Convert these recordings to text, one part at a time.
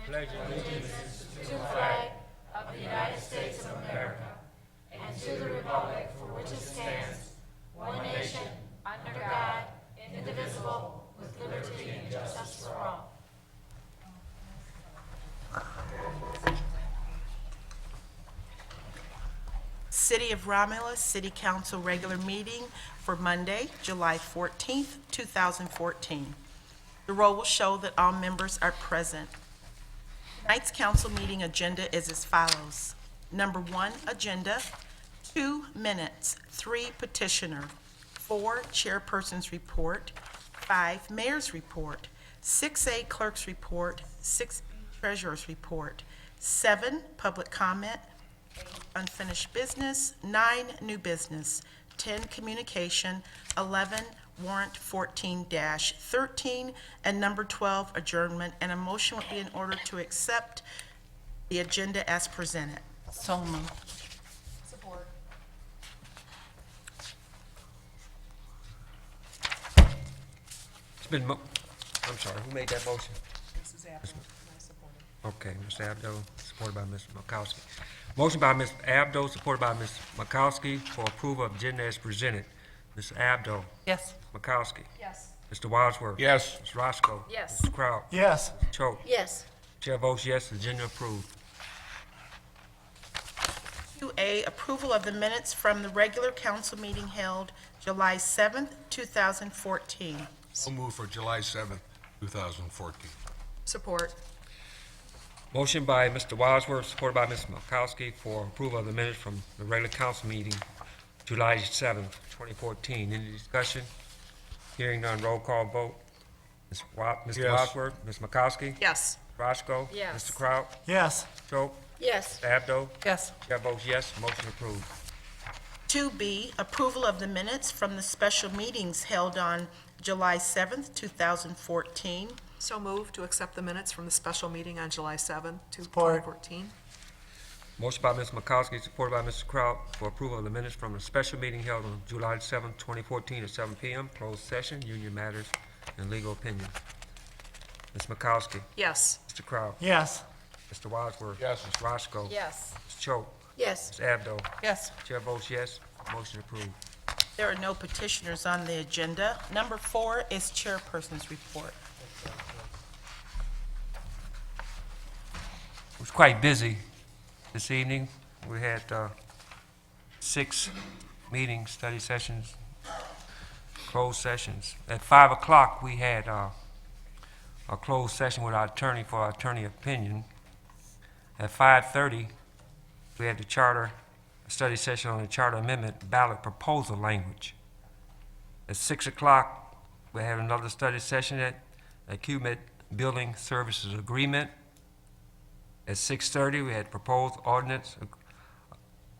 pledge allegiance to the flag of the United States of America and to the republic for which it stands, one nation, under God, indivisible, with liberty and justice for all. City of Romulus City Council regular meeting for Monday, July 14th, 2014. The roll will show that all members are present. Tonight's council meeting agenda is as follows. Number 1, agenda, 2 minutes, 3 petitioner, 4 chairperson's report, 5 mayor's report, 6A clerk's report, 6B treasurer's report, 7 public comment, 8 unfinished business, 9 new business, 10 communication, 11 warrant 14-13, and number 12 adjournment, and a motion would be in order to accept the agenda as presented. So moved. Support. It's been, I'm sorry, who made that motion? Mrs. Abdo, and I support it. Okay, Mr. Abdo, supported by Mr. Makowski. Motion by Mr. Abdo, supported by Ms. Makowski for approval of agenda as presented. Mr. Abdo. Yes. Makowski. Yes. Mr. Wadsworth. Yes. Ms. Roscoe. Yes. Mr. Kraut. Yes. Mr. Choate. Yes. Chair votes yes, agenda approved. 2A, approval of the minutes from the regular council meeting held July 7th, 2014. So move for July 7th, 2014. Support. Motion by Mr. Wadsworth, supported by Ms. Makowski for approval of the minutes from the regular council meeting July 7th, 2014. Any discussion? Hearing none, roll call vote. Mr. Yes. Wadsworth, Ms. Makowski, Yes. Roscoe. Yes. Mr. Kraut. Yes. Choate. Yes. Mr. Abdo. Yes. Chair votes yes, motion approved. 2B, approval of the minutes from the special meetings held on July 7th, 2014. So moved to accept the minutes from the special meeting on July 7th, Support. 2014. Motion by Ms. Makowski, supported by Mr. Kraut, for approval of the minutes from the special meeting held on July 7th, 2014 at 7 p.m., closed session, union matters, and legal opinion. Ms. Makowski. Yes. Mr. Kraut. Yes. Mr. Wadsworth. Yes. Ms. Roscoe. Yes. Ms. Choate. Yes. Ms. Abdo. Yes. Chair votes yes, motion approved. There are no petitioners on the agenda. Number 4 is chairperson's report. It was quite busy this evening. We had 6 meetings, study sessions, closed sessions. At 5 o'clock, we had a closed session with our attorney for our attorney opinion. At 5:30, we had a study session on the charter amendment ballot proposal language. At 6 o'clock, we had another study session at QMIT Building Services Agreement. At 6:30, we had proposed ordinance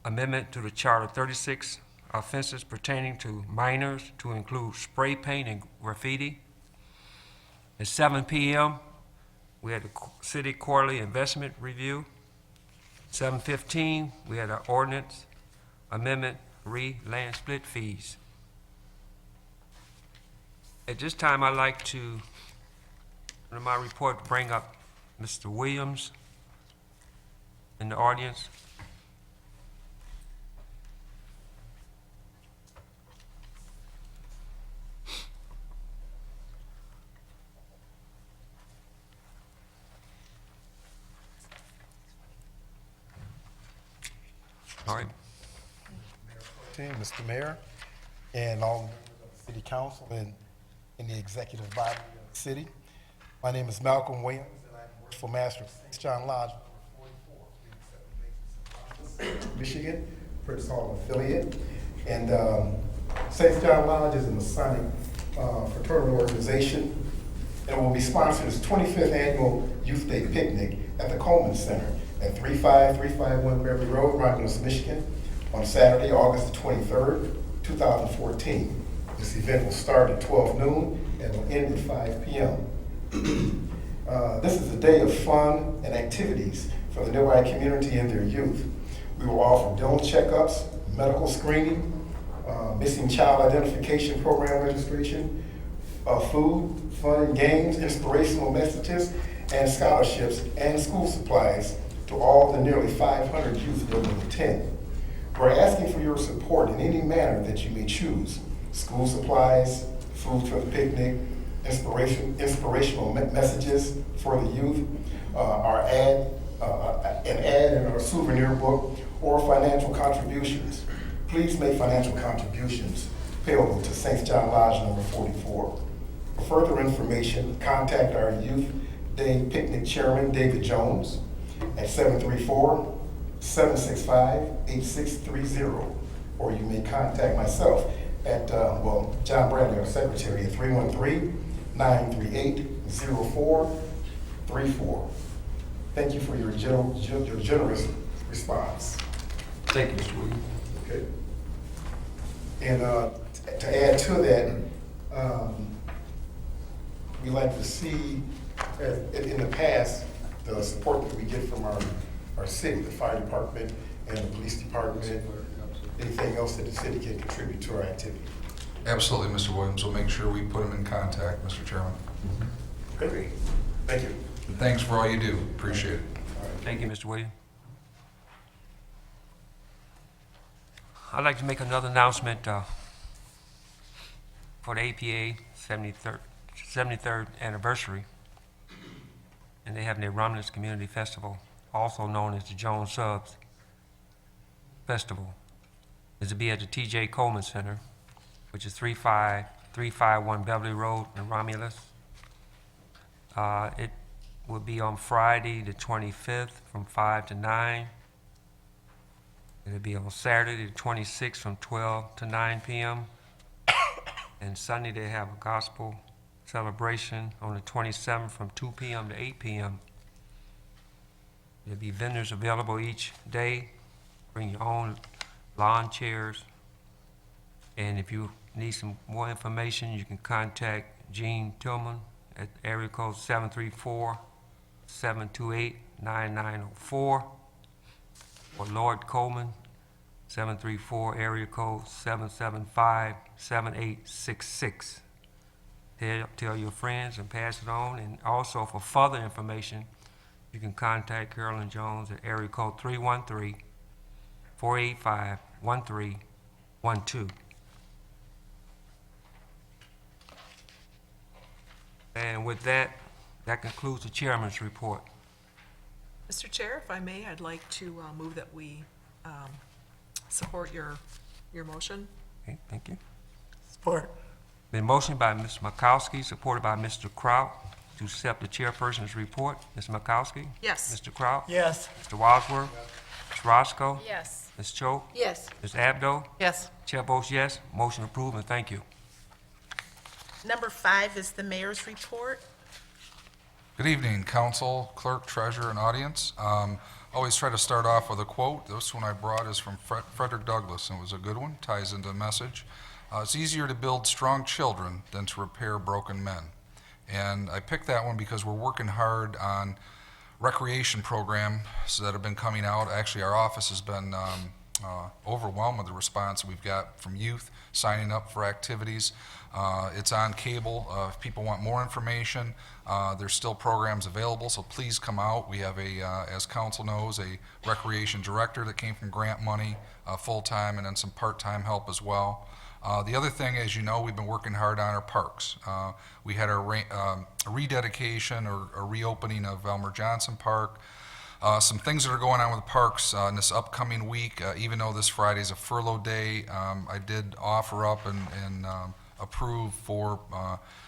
amendment to the Charter 36 offenses pertaining to minors to include spray paint and graffiti. At 7 p.m., we had the city quarterly investment review. 7:15, we had an ordinance amendment land split fees. At this time, I'd like to, in my report, bring up Mr. Williams in the audience. All right. Mr. Mayor, and all members of the City Council and in the executive body of the city. My name is Malcolm Williams, and I'm worshipful master of St. John Lodge, number 44, Michigan, Prince Hall affiliate. And St. John Lodge is a Masonic fraternal organization, and will be sponsoring its 25th annual Youth Day picnic at the Coleman Center at 35351 Beverly Road, Romulus, Michigan, on Saturday, August the 23rd, 2014. This event will start at 12 noon and will end at 5 p.m. This is a day of fun and activities for the nearby community and their youth. We will offer dental checkups, medical screening, missing child identification program registration, food, fun and games, inspirational messages, and scholarships and school supplies to all the nearly 500 youth that will attend. We're asking for your support in any manner that you may choose. School supplies, food for the picnic, inspirational messages for the youth, an ad in our souvenir book, or financial contributions. Please make financial contributions payable to St. John Lodge number 44. For further information, contact our Youth Day Picnic Chairman, David Jones, at 734-765-8630, or you may contact myself at, John Bradley, our secretary, at 313-938-0434. Thank you for your generous response. Thank you, Mr. Williams. Okay. And to add to that, we like to see, in the past, the support that we get from our city, the fire department and the police department, anything else that the city can contribute to our activity. Absolutely, Mr. Williams. We'll make sure we put them in contact, Mr. Chairman. Okay. Thank you. And thanks for all you do. Appreciate it. Thank you, Mr. Williams. I'd like to make another announcement for the APA 73rd anniversary. And they're having their Romulus Community Festival, also known as the Jones Subs Festival. It's to be at the T.J. Coleman Center, which is 351 Beverly Road in Romulus. It will be on Friday, the 25th, from 5 to 9. It'll be on Saturday, the 26th, from 12 to 9 p.m. And Sunday, they have a gospel celebration on the 27th from 2 p.m. to 8 p.m. There'll be vendors available each day. Bring your own lawn chairs. And if you need some more information, you can contact Gene Tillman at area code 734-728-9904, or Lord Coleman, 734 area code 775-7866. Tell your friends and pass it on. And also for further information, you can contact Carolyn Jones at area code 313-485-1312. And with that, that concludes the chairman's report. Mr. Chair, if I may, I'd like to move that we support your motion. Okay, thank you. Support. Been motioned by Ms. Makowski, supported by Mr. Kraut, to accept the chairperson's report. Ms. Makowski? Yes. Mr. Kraut? Yes. Mr. Wadsworth? Ms. Roscoe? Yes. Ms. Choate? Yes. Ms. Abdo? Yes. Chair votes yes. Motion approved, and thank you. Number 5 is the mayor's report. Good evening, council, clerk, treasurer, and audience. Always try to start off with a quote. This one I brought is from Frederick Douglass, and it was a good one, ties into the message. It's easier to build strong children than to repair broken men. And I picked that one because we're working hard on recreation programs that have been coming out. Actually, our office has been overwhelmed with the response we've got from youth signing up for activities. It's on cable. If people want more information, there's still programs available, so please come out. We have as council knows, a recreation director that came from grant money, full-time, and then some part-time help as well. The other thing, as you know, we've been working hard on our parks. We had our rededication or a reopening of Elmer Johnson Park. Some things that are going on with the parks in this upcoming week, even though this Friday is a furlough day, I did offer up and approve for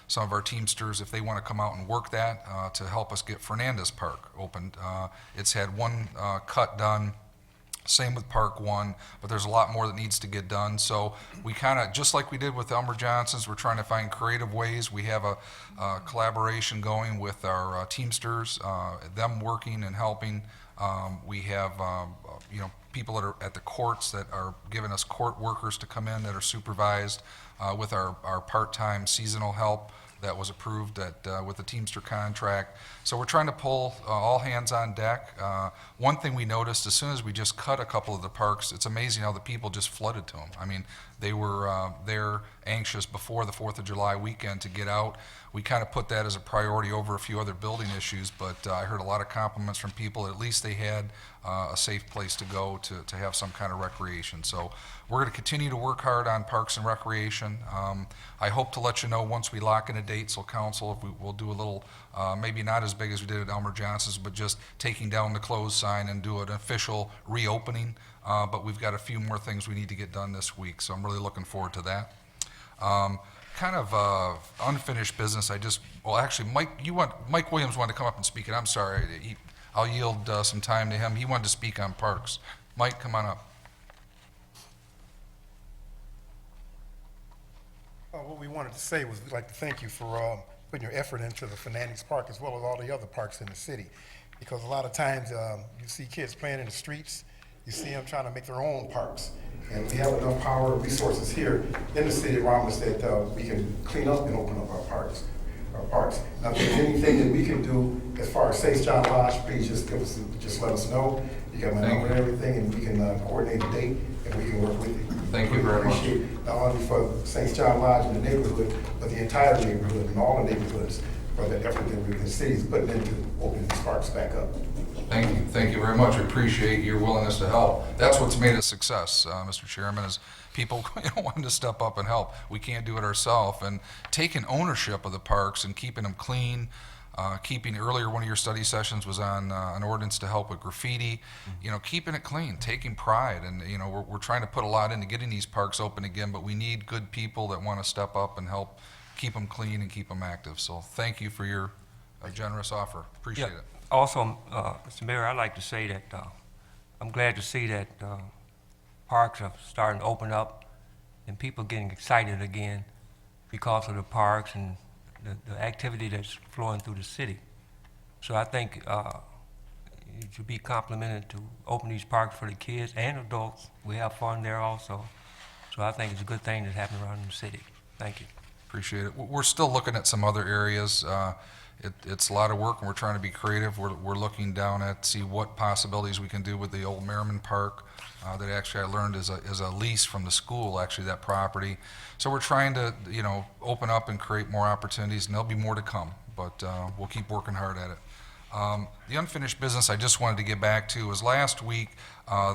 some of our Teamsters if they want to come out and work that to help us get Fernandez Park opened. It's had one cut done. Same with Park 1, but there's a lot more that needs to get done. So we kind of, just like we did with Elmer Johnson's, we're trying to find creative ways. We have a collaboration going with our Teamsters, them working and helping. We have, people that are at the courts that are giving us court workers to come in that are supervised with our part-time seasonal help. that was approved with the Teamster contract. So we're trying to pull all hands on deck. One thing we noticed, as soon as we just cut a couple of the parks, it's amazing how the people just flooded to them. I mean, they were they're anxious before the 4th of July weekend to get out. We kind of put that as a priority over a few other building issues, but I heard a lot of compliments from people. At least they had a safe place to go to have some kind of recreation. So we're going to continue to work hard on parks and recreation. I hope to let you know once we lock in a date, so council, if we'll do a little, maybe not as big as we did at Elmer Johnson's, but just taking down the closed sign and do an official reopening. But we've got a few more things we need to get done this week, so I'm really looking forward to that. Kind of unfinished business. Well, actually, Mike Williams wanted to come up and speak, and I'm sorry. I'll yield some time to him. He wanted to speak on parks. Mike, come on up. What we wanted to say was we'd like to thank you for putting your effort into the Fanatics Park as well as all the other parks in the city. Because a lot of times you see kids playing in the streets, you see them trying to make their own parks. And we have enough power and resources here in the city of Romulus that we can clean up and open up our parks. Now, if there's anything that we can do as far as St. John Lodge, please just let us know. You got my number and everything, and we can coordinate a date and we can work with you. Thank you very much. Appreciate it, not only for St. John Lodge and the neighborhood, but the entire neighborhood and all the neighborhoods for the effort that the city's putting into opening these parks back up. Thank you very much. I appreciate your willingness to help. That's what's made a success, Mr. Chairman, is people wanting to step up and help. We can't do it ourselves. And taking ownership of the parks and keeping them clean, earlier one of your study sessions was on an ordinance to help with graffiti, keeping it clean, taking pride. And, we're trying to put a lot into getting these parks open again, but we need good people that want to step up and help keep them clean and keep them active. So thank you for your generous offer. Appreciate it. Also, Mr. Mayor, I'd like to say that I'm glad to see that parks are starting to open up and people getting excited again because of the parks and the activity that's flowing through the city. So I think it should be complimented to open these parks for the kids and adults. We have fun there also. So I think it's a good thing that's happening around the city. Thank you. Appreciate it. We're still looking at some other areas. It's a lot of work, and we're trying to be creative. We're looking down at see what possibilities we can do with the old Merriman Park that actually I learned is a lease from the school, actually, that property. So we're trying to, open up and create more opportunities, and there'll be more to come, but we'll keep working hard at it. The unfinished business I just wanted to get back to was last week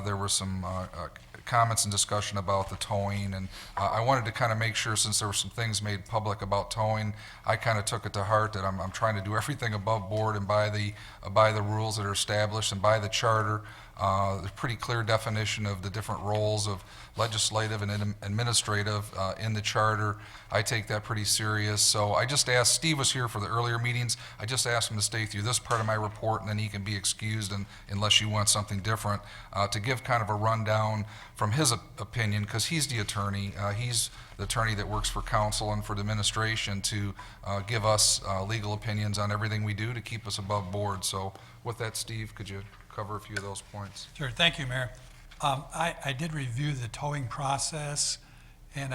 there were some comments and discussion about the towing, and I wanted to kind of make sure, since there were some things made public about towing, I kind of took it to heart that I'm trying to do everything above board and by the rules that are established and by the charter. There's a pretty clear definition of the different roles of legislative and administrative in the charter. I take that pretty serious. So I just asked, Steve was here for the earlier meetings, I just asked him to stay through this part of my report, and then he can be excused unless you want something different, to give kind of a rundown from his opinion, because he's the attorney. He's the attorney that works for council and for the administration to give us legal opinions on everything we do to keep us above board. So with that, Steve, could you cover a few of those points? Sure, thank you, Mayor. I did review the towing process, and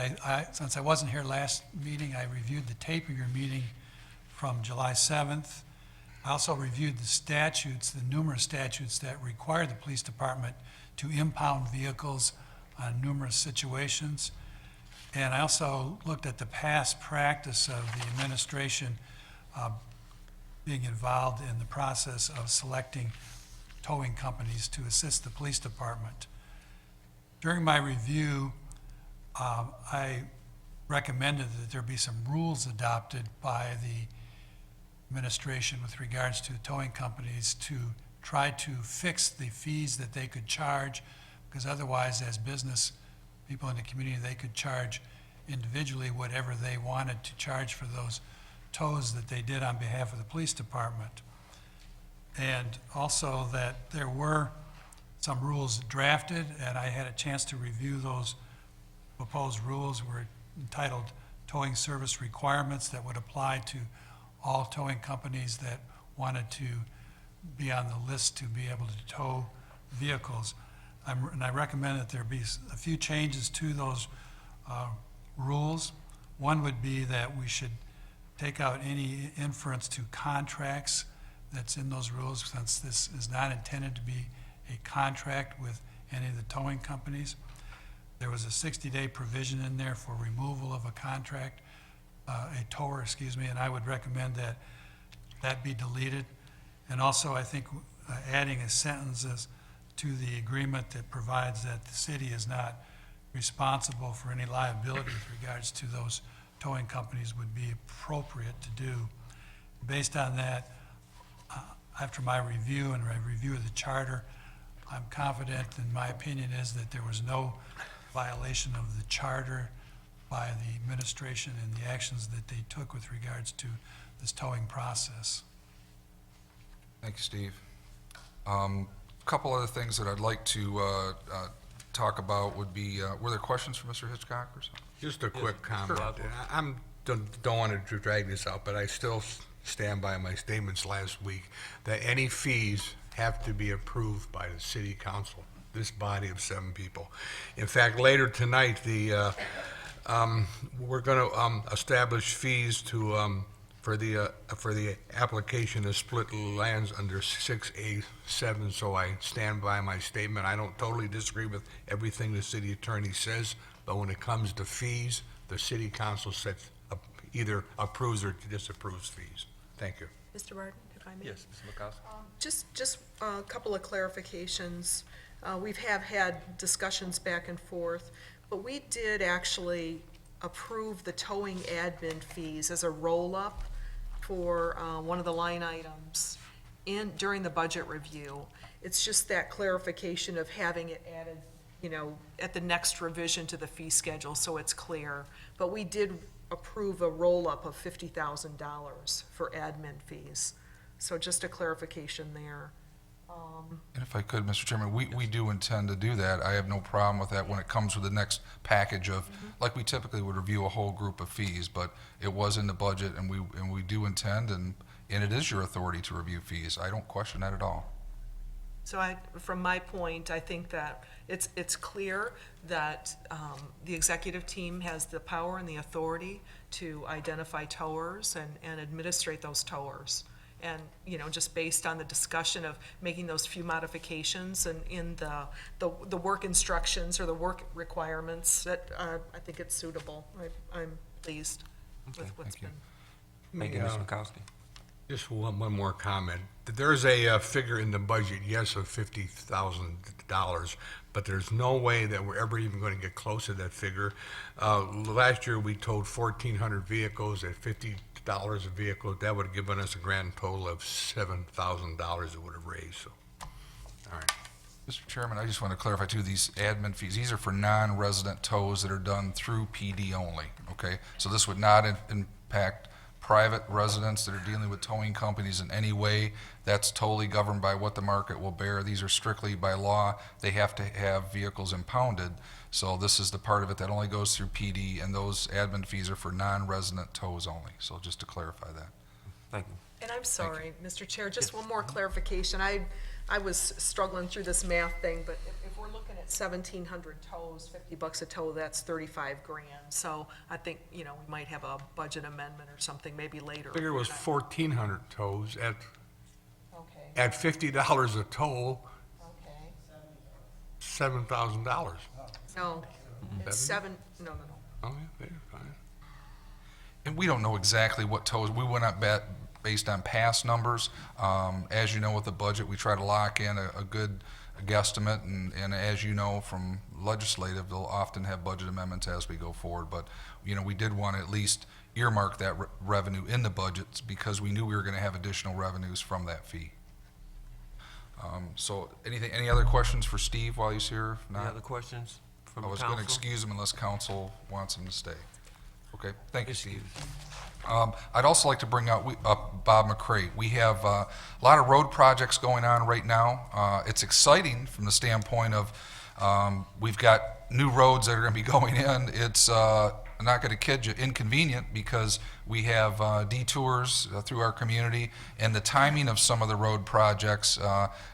since I wasn't here last meeting, I reviewed the tape of your meeting from July 7th. I also reviewed the statutes, the numerous statutes that require the police department to impound vehicles on numerous situations. And I also looked at the past practice of the administration being involved in the process of selecting towing companies to assist the police department. During my review, I recommended that there be some rules adopted by the administration with regards to towing companies to try to fix the fees that they could charge, because otherwise, as business people in the community, they could charge individually whatever they wanted to charge for those tows that they did on behalf of the police department. And also that there were some rules drafted, and I had a chance to review those proposed rules. Were entitled Towing Service Requirements that would apply to all towing companies that wanted to be on the list to be able to tow vehicles. And I recommend that there be a few changes to those rules. One would be that we should take out any inference to contracts that's in those rules, since this is not intended to be a contract with any of the towing companies. There was a 60-day provision in there for removal of a contract, a tower, excuse me, and I would recommend that that be deleted. And also, I think adding a sentence as to the agreement that provides that the city is not responsible for any liability with regards to those towing companies would be appropriate to do. Based on that, after my review and my review of the charter, I'm confident, and my opinion is that there was no violation of the charter by the administration and the actions that they took with regards to this towing process. Thank you, Steve. Couple other things that I'd like to talk about would be, were there questions for Mr. Hitchcock or something? Just a quick comment. Don't want to drag this out, but I still stand by my statements last week that any fees have to be approved by the city council, this body of 7 people. In fact, later tonight, we're going to establish fees to for the application to split lands under 6A7, so I stand by my statement. I don't totally disagree with everything the city attorney says, but when it comes to fees, the city council sets either approves or disapproves fees. Thank you. Mr. Barton, if I may? Yes, Ms. McCoskey. Just a couple of clarifications. We've had discussions back and forth, but we did actually approve the towing admin fees as a roll-up for one of the line items during the budget review. It's just that clarification of having it added, at the next revision to the fee schedule, so it's clear. But we did approve a roll-up of $50,000 for admin fees. So just a clarification there. And if I could, Mr. Chairman, we do intend to do that. I have no problem with that when it comes with the next package of, like we typically would review a whole group of fees, but it was in the budget, and we do intend, and it is your authority to review fees. I don't question that at all. So from my point, I think that it's clear that the executive team has the power and the authority to identify towers and administrate those towers. And, just based on the discussion of making those few modifications and in the work instructions or the work requirements, that I think it's suitable. I'm pleased with what's thank you. been. Thank you, Ms. McCoskey. Just one more comment. There's a figure in the budget, yes, of $50,000, but there's no way that we're ever even going to get close to that figure. Last year, we towed 1,400 vehicles at $50 a vehicle. That would have given us a grand total of $7,000 it would have raised, so, all right. Mr. Chairman, I just want to clarify too, these admin fees, these are for non-resident tows that are done through PD only, okay? So this would not impact private residents that are dealing with towing companies in any way. That's totally governed by what the market will bear. These are strictly by law. They have to have vehicles impounded. So this is the part of it that only goes through PD, and those admin fees are for non-resident tows only. So just to clarify that. Thank you. And I'm sorry, Mr. Chair, just one more clarification. I was struggling through this math thing, but if we're looking at 1,700 tows, $50 a tow, that's 35 grand. So I think, we might have a budget amendment or something maybe later. Figure was 1,400 tows at Okay, $50 a tow, okay. $7,000. No, it's no. Oh, yeah, there, fine. And we don't know exactly what tows, we went up based on past numbers. As you know, with the budget, we try to lock in a good guesstimate, and as you know from legislative, they'll often have budget amendments as we go forward. But, we did want to at least earmark that revenue in the budgets because we knew we were going to have additional revenues from that fee. So any other questions for Steve while he's here? If Any not, other questions from I the was going to council? excuse him unless council wants him to stay. Okay, thank you, Steve. Excuse. I'd also like to bring up Bob McCray. We have a lot of road projects going on right now. It's exciting from the standpoint of we've got new roads that are going to be going in. It's I'm not going to kid you, inconvenient because we have detours through our community, and the timing of some of the road projects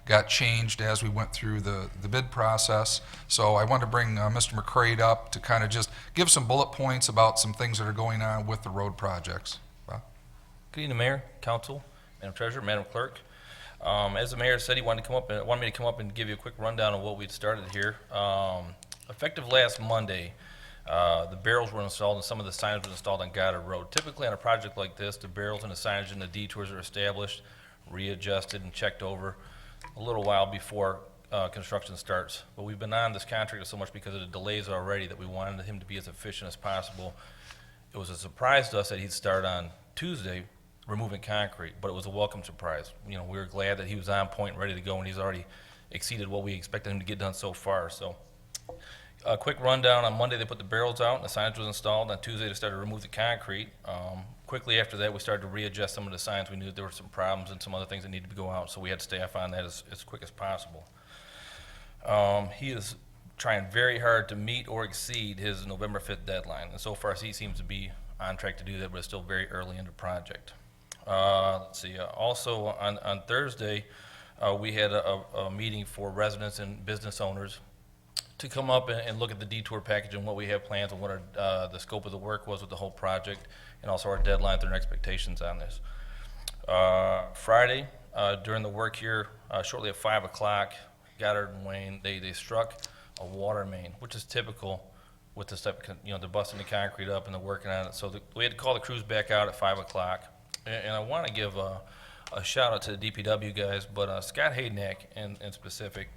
got changed as we went through the bid process. So I wanted to bring Mr. McCray up to kind of just give some bullet points about some things that are going on with the road projects. Bob? Good evening, Mayor, Council, Madam Treasurer, Madam Clerk. As the mayor said, he wanted me to come up and give you a quick rundown of what we'd started here. Effective last Monday, the barrels were installed and some of the signage was installed on Goddard Road. Typically on a project like this, the barrels and the signage and the detours are established, readjusted and checked over a little while before construction starts. But we've been on this contractor so much because of the delays already that we wanted him to be as efficient as possible. It was a surprise to us that he'd start on Tuesday removing concrete, but it was a welcome surprise. You know, we were glad that he was on point and ready to go, and he's already exceeded what we expected him to get done so far. So a quick rundown: on Monday they put the barrels out and the signage was installed. On Tuesday they started to remove the concrete. Quickly after that we started to readjust some of the signs. We knew that there were some problems and some other things that needed to go out, so we had staff on that as quick as possible. He is trying very hard to meet or exceed his November 5th deadline, and so far he seems to be on track to do that, but it's still very early in the project. Let's see, also on Thursday, we had a meeting for residents and business owners to come up and look at the detour package and what we have plans and what the scope of the work was with the whole project, and also our deadlines and expectations on this. Friday, during the work here, shortly at 5 o'clock, Goddard and Wayne, they struck a water main, which is typical with this type of, they're busting the concrete up and they're working on it. So we had to call the crews back out at 5 o'clock. And I want to give a shout out to the DPW guys, but Scott Haydenack in specific.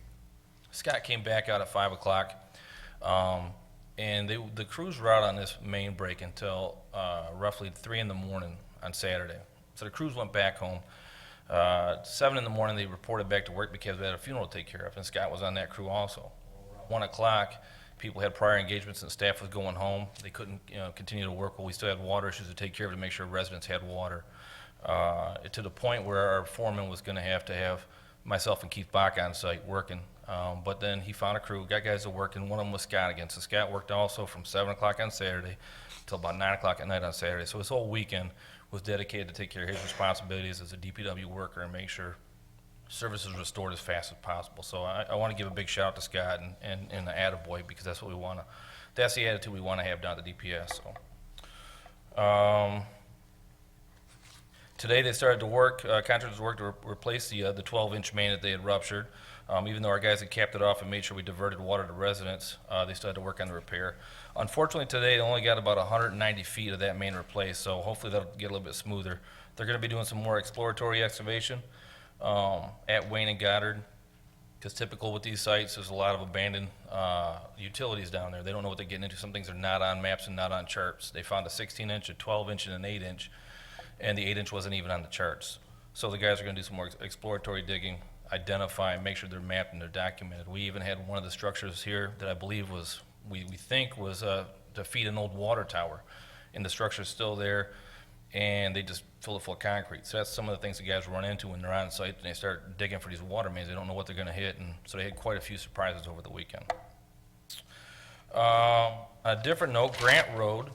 Scott came back out at 5 o'clock, and the crews were out on this main break until roughly 3 in the morning on Saturday. So the crews went back home. 7 in the morning they reported back to work because they had a funeral to take care of, and Scott was on that crew also. 1 o'clock, people had prior engagements and staff was going home. They couldn't continue to work, but we still had water issues to take care of to make sure residents had water. To the point where our foreman was going to have myself and Keith Bach on site working. But then he found a crew, got guys to work, and one of them was Scott again. So Scott worked also from 7 o'clock on Saturday till about 9 o'clock at night on Saturday. So his whole weekend was dedicated to take care of his responsibilities as a DPW worker and make sure service is restored as fast as possible. So I want to give a big shout out to Scott and the attaboy, because that's what we want to, that's the attitude we want to have down at the DPS. So today they started to work, contractors worked to replace the 12-inch main that they had ruptured. Even though our guys had capped it off and made sure we diverted water to residents, they started to work on the repair. Unfortunately today they only got about 190 feet of that main replaced, so hopefully that'll get a little bit smoother. They're going to be doing some more exploratory excavation at Wayne and Goddard, because typical with these sites, there's a lot of abandoned utilities down there. They don't know what they're getting into. Some things are not on maps and not on charts. They found a 16-inch, a 12-inch, and an 8-inch, and the 8-inch wasn't even on the charts. So the guys are going to do some more exploratory digging, identify and make sure they're mapped and they're documented. We even had one of the structures here that I believe was, we think was to feed an old water tower, and the structure's still there, and they just fill it full of concrete. So that's some of the things the guys run into when they're on site and they start digging for these water mains. They don't know what they're going to hit, and so they had quite a few surprises over the weekend. A different note, Grant Road,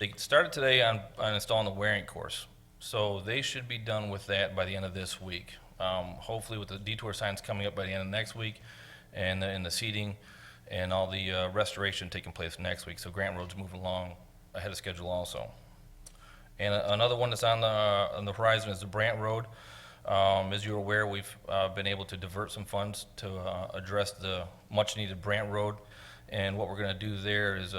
they started today on installing the wearing course. So they should be done with that by the end of this week. Hopefully with the detour signs coming up by the end of next week, and the seating and all the restoration taking place next week. So Grant Road's moving along ahead of schedule also. And another one that's on the horizon is the Brant Road. As you're aware, we've been able to divert some funds to address the much-needed Brant Road. And what we're going to do there is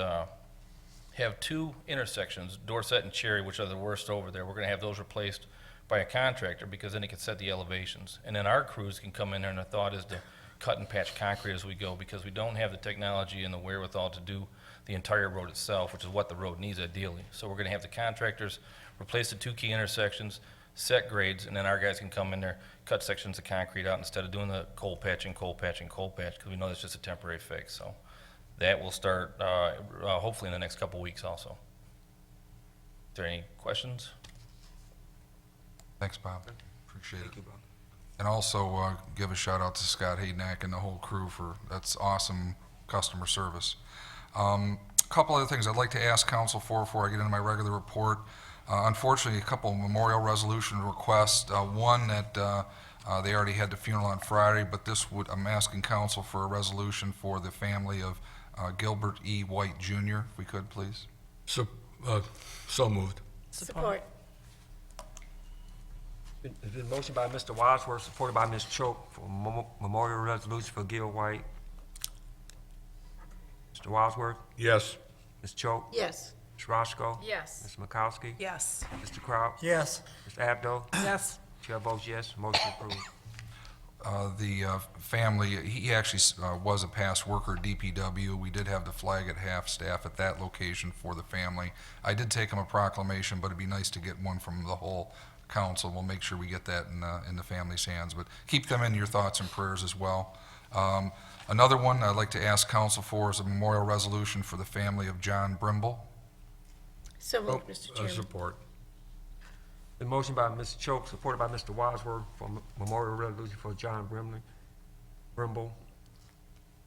have 2 intersections, Dorset and Cherry, which are the worst over there. We're going to have those replaced by a contractor, because then it can set the elevations. And then our crews can come in there, and the thought is to cut and patch concrete as we go, because we don't have the technology and the wherewithal to do the entire road itself, which is what the road needs ideally. So we're going to have the contractors replace the 2 key intersections, set grades, and then our guys can come in there, cut sections of concrete out instead of doing the cold patching, because we know that's just a temporary fix. So that will start hopefully in the next couple weeks also. Is there any questions? Thanks, Bob. Appreciate it. And also give a shout out to Scott Haydenack and the whole crew for, that's awesome customer service. A couple other things I'd like to ask council for before I get into my regular report. Unfortunately, a couple of memorial resolution requests. One that they already had the funeral on Friday, but I'm asking council for a resolution for the family of Gilbert E. White Jr., if we could, please. So moved. Support. It's been motion by Mr. Wadsworth, supported by Ms. Choate for memorial resolution for Gil White. Mr. Wadsworth, Yes. Ms. Choate, Yes. Ms. Roscoe, Yes. Ms. Makowski, Yes. Mr. Kraut, Yes. Mr. Abdo, Yes. Chair votes yes, motion approved. The family, he actually was a past worker at DPW. We did have the flag at half-staff at that location for the family. I did take him a proclamation, but it'd be nice to get one from the whole council. We'll make sure we get that in the family's hands, but keep them in your thoughts and prayers as well. Another one I'd like to ask council for is a memorial resolution for the family of John Brimble. So moved, Mr. Chairman. Support. The motion by Ms. Choate, supported by Mr. Wadsworth for memorial resolution for John Brimble.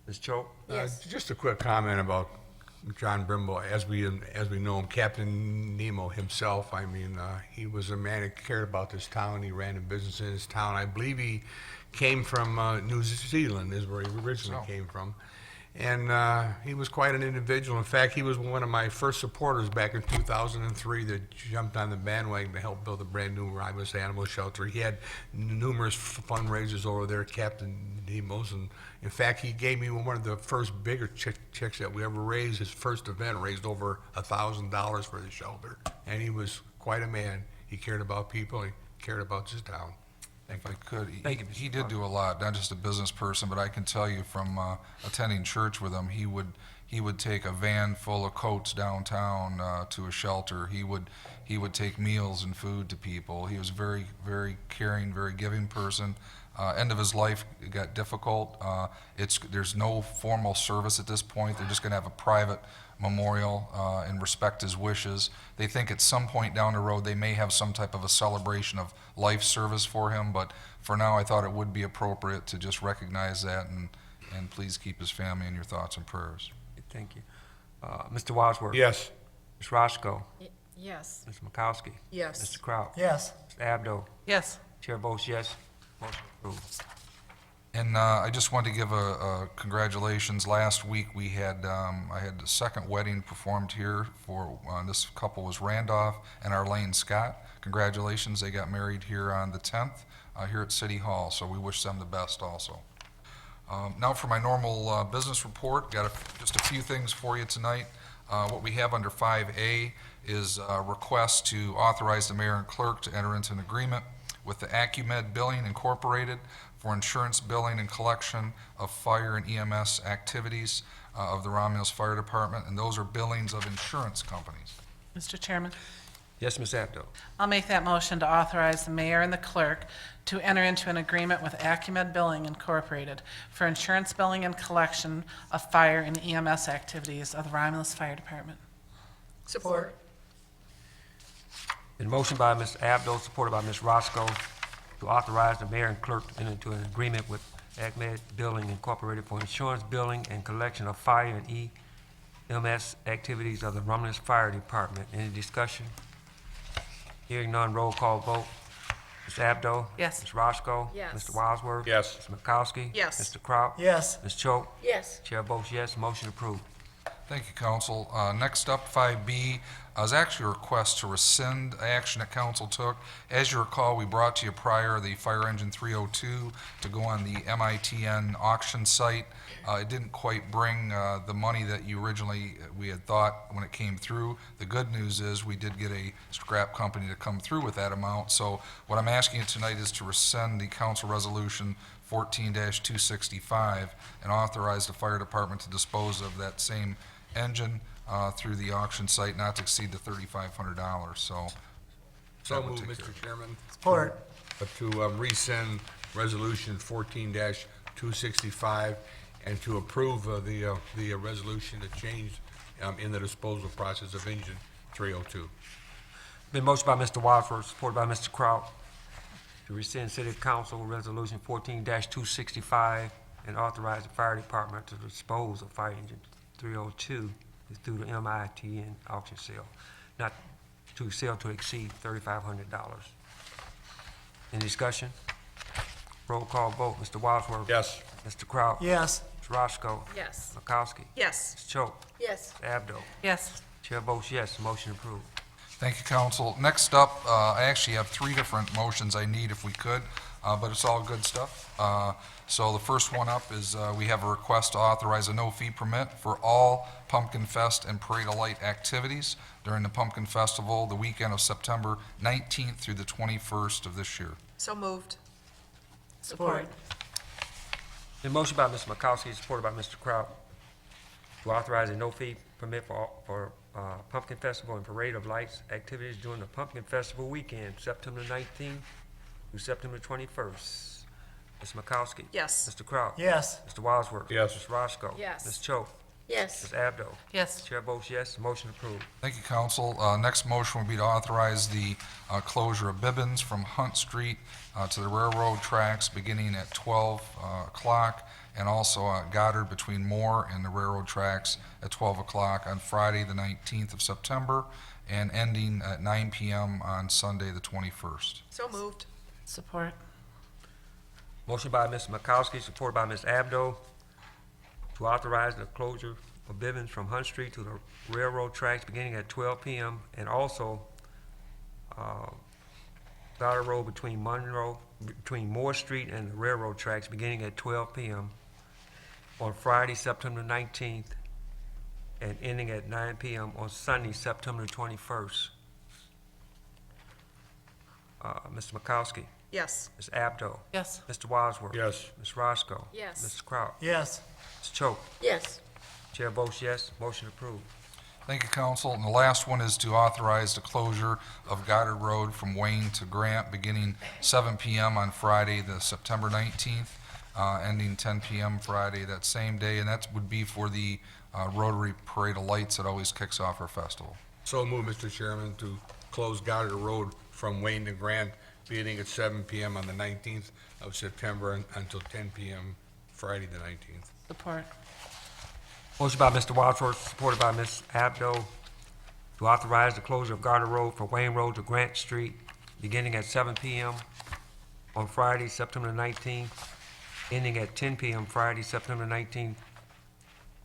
Ms. Choate? Yes. Just a quick comment about John Brimble. As we know him, Captain Nemo himself, I mean, he was a man that cared about this town. He ran a business in his town. I believe he came from New Zealand, is where he originally came from. And he was quite an individual. In fact, he was one of my first supporters back in 2003 that jumped on the bandwagon to help build a brand-new Romulus animal shelter. He had numerous fundraisers over there at Captain Nemo's, and in fact, he gave me one of the first bigger checks that we ever raised. His first event raised over $1,000 for the shelter, and he was quite a man. He cared about people. He cared about his town. If I could, Thank you, Mr. he did do a lot, not just a business person, but I can tell you from attending church with him, he would take a van full of coats downtown to a shelter. He would take meals and food to people. He was a very, very caring, very giving person. End of his life, it got difficult. There's no formal service at this point. They're just going to have a private memorial and respect his wishes. They think at some point down the road they may have some type of a celebration of life service for him, but for now I thought it would be appropriate to just recognize that and please keep his family in your thoughts and prayers. Thank you. Mr. Wadsworth? Yes. Ms. Roscoe? Yes. Ms. Makowski? Yes. Mr. Kraut? Yes. Mr. Abdo? Yes. Chair votes yes, motion approved. And I just wanted to give a congratulations. Last week we had I had the second wedding performed here for this couple was Randolph and Arlene Scott. Congratulations, they got married here on the 10th here at City Hall. So we wish them the best also. Now for my normal business report, got just a few things for you tonight. What we have under 5A is a request to authorize the mayor and clerk to enter into an agreement with the Acumed Billing Incorporated for insurance billing and collection of fire and EMS activities of the Romulus Fire Department, and those are billings of insurance companies. Mr. Chairman, Yes, Ms. Abdo? I'll make that motion to authorize the mayor and the clerk to enter into an agreement with Acumed Billing Incorporated for insurance billing and collection of fire and EMS activities of the Romulus Fire Department. Support. Been motion by Ms. Abdo, supported by Ms. Roscoe, to authorize the mayor and clerk to enter into an agreement with Acumed Billing Incorporated for insurance billing and collection of fire and EMS activities of the Romulus Fire Department. Any discussion? Hearing none, roll call vote. Ms. Abdo? Yes. Ms. Roscoe? Yes. Mr. Wadsworth? Yes. Ms. Makowski? Yes. Mr. Kraut? Yes. Ms. Choate? Yes. Chair votes yes, motion approved. Thank you, council. Next up, 5B, is actually a request to rescind action that council took. As you recall, we brought to you prior the Fire Engine 302 to go on the MITN auction site. It didn't quite bring the money that we had thought when it came through. The good news is we did get a scrap company to come through with that amount. So what I'm asking you tonight is to rescind the council resolution 14-265 and authorize the fire department to dispose of that same engine through the auction site not to exceed the $3,500. So So that would moved, take care of it. Mr. Chairman. Support. To rescind Resolution 14-265 and to approve the resolution to change in the disposal process of engine 302. Been motion by Mr. Wadsworth, supported by Mr. Kraut, to rescind City Council Resolution 14-265 and authorize the fire department to dispose of fire engine 302 through the MITN auction sale, not to sell to exceed $3,500. Any discussion? Roll call vote. Mr. Wadsworth? Yes. Mr. Kraut? Yes. Ms. Roscoe? Yes. Makowski? Yes. Ms. Choate? Yes. Abdo? Yes. Chair votes yes, motion approved. Thank you, council. Next up, I actually have three different motions I need if we could, but it's all good stuff. So the first one up is we have a request to authorize a no-fee permit for all Pumpkin Fest and Parade of Light activities during the Pumpkin Festival, the weekend of September 19th through the 21st of this year. So moved. Support. The motion by Mr. McCoskey, supported by Mr. Kraut, to authorize a no-fee permit for Pumpkin Festival and Parade of Lights activities during the Pumpkin Festival weekend, September 19th through September 21st. Ms. McCoskey? Yes. Mr. Kraut? Yes. Mr. Wadsworth? Yes. Ms. Roscoe? Yes. Ms. Choate? Yes. Ms. Abdo? Yes. Chair votes yes, motion approved. Thank you, council. Next motion would be to authorize the closure of Bibbins from Hunt Street to the railroad tracks beginning at 12 o'clock, and also Goddard between Moore and the railroad tracks at 12 o'clock on Friday, the 19th of September, and ending at 9 p.m. on Sunday, the 21st. So moved. Support. Motion by Mr. McCoskey, supported by Ms. Abdo, to authorize the closure of Bibbins from Hunt Street to the railroad tracks beginning at 12 p.m. and also Goddard Road between Moore Street and the railroad tracks beginning at 12 p.m. on Friday, September 19th, and ending at 9 p.m. on Sunday, September 21st. Mr. McCoskey? Yes. Ms. Abdo? Yes. Mr. Wadsworth? Yes. Ms. Roscoe? Yes. Mr. Kraut? Yes. Ms. Choate? Yes. Chair votes yes, motion approved. Thank you, council. And the last one is to authorize the closure of Goddard Road from Wayne to Grant beginning 7 p.m. on Friday, the September 19th, ending 10 p.m. Friday that same day, and that would be for the Rotary Parade of Lights that always kicks off our festival. So move, Mr. Chairman, to close Goddard Road from Wayne to Grant, beginning at 7 p.m. on the 19th of September until 10 p.m. Friday, the 19th. Support. Motion by Mr. Wadsworth, supported by Ms. Abdo, to authorize the closure of Garter Road from Wayne Road to Grant Street, beginning at 7 p.m. on Friday, September 19th, ending at 10 p.m. Friday, September 19th,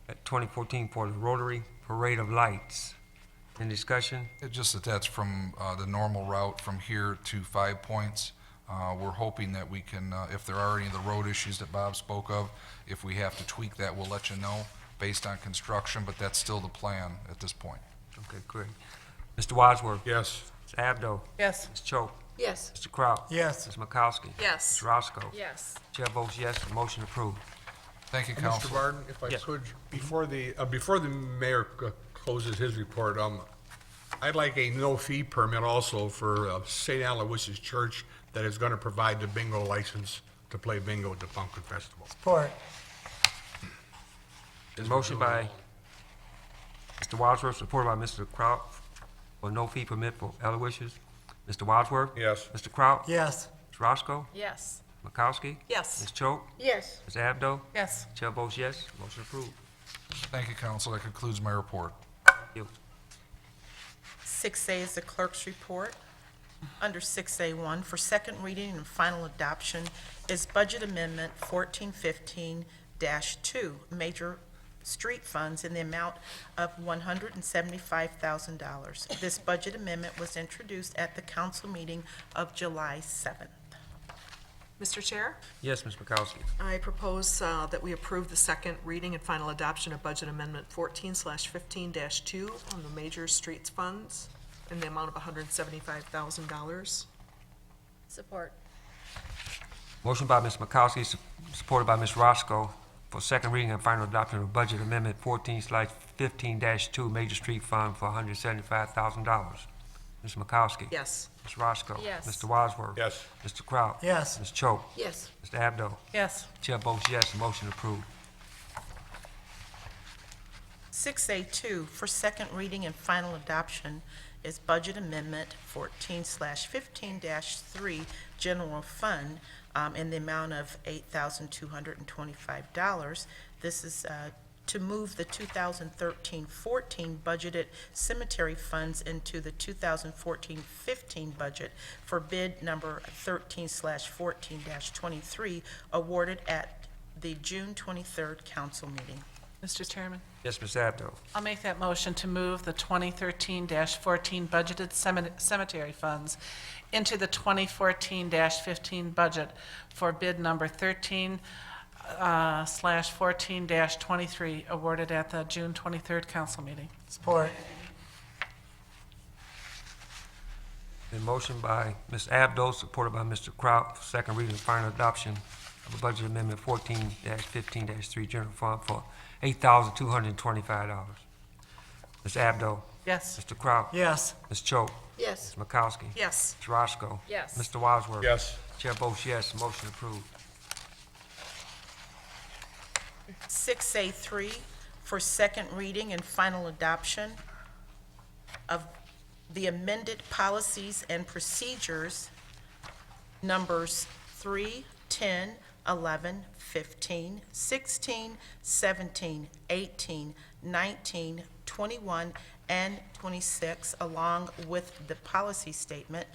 at 2014 for the Rotary Parade of Lights. Any discussion? It's just that that's from the normal route from here to 5 Points. We're hoping that we can, if there are any of the road issues that Bob spoke of, if we have to tweak that, we'll let you know based on construction, but that's still the plan at this point. Okay, great. Mr. Wadsworth? Yes. Ms. Abdo? Yes. Ms. Choate? Yes. Mr. Kraut? Yes. Ms. McCoskey? Yes. Ms. Roscoe? Yes. Chair votes yes, motion approved. Thank you, Mr. council. Varden, if I Yes. could, before the mayor closes his report, I'd like a no-fee permit also for St. Aloysius Church that is going to provide the bingo license to play bingo at the Pumpkin Festival. Support. Motion by Mr. Wadsworth, supported by Mr. Kraut, for no fee permit for Aloysius. Mr. Wadsworth? Yes. Mr. Kraut? Yes. Ms. Roscoe? Yes. Makowski? Yes. Ms. Choate? Yes. Ms. Abdo? Yes. Chair votes yes, motion approved. Thank you, council. That concludes my report. Thank you. 6A is the clerk's report. Under 6A1, for second reading and final adoption is Budget Amendment 1415-2, Major Street Funds in the amount of $175,000. This budget amendment was introduced at the council meeting of July 7th. Mr. Chair, Yes, Ms. Makowski. I propose that we approve the second reading and final adoption of Budget Amendment 14/15-2 on the major streets funds in the amount of $175,000. Support. Motion by Ms. Makowski, supported by Ms. Roscoe, for second reading and final adoption of Budget Amendment 14/15-2, Major Street Fund for $175,000. Ms. Makowski? Yes. Ms. Roscoe? Yes. Mr. Wadsworth? Yes. Mr. Kraut? Yes. Ms. Choate? Yes. Mr. Abdo? Yes. Chair votes yes, motion approved. 6A2, for second reading and final adoption is Budget Amendment 14/15-3, General Fund, in the amount of $8,225. This is to move the 2013-14 budgeted cemetery funds into the 2014-15 budget for bid number 13/14-23, awarded at the June 23rd council meeting. Mr. Chairman, Yes, Ms. Abdo. I'll make that motion to move the 2013-14 budgeted cemetery funds into the 2014-15 budget for bid number 13/14-23 awarded at the June 23rd council meeting. Support. Been motion by Ms. Abdo, supported by Mr. Kraut, for second reading and final adoption of a budget amendment 14-15-3 general fund for $8,225. Ms. Abdo. Yes. Mr. Kraut. Yes. Ms. Choate. Yes. Ms. Makowski. Yes. Ms. Roscoe. Yes. Mr. Wadsworth. Yes. Chair votes yes, motion approved. 6A3 for second reading and final adoption of the amended policies and procedures numbers 3, 10, 11, 15, 16, 17, 18, 19, 21, and 26, along with the policy statement.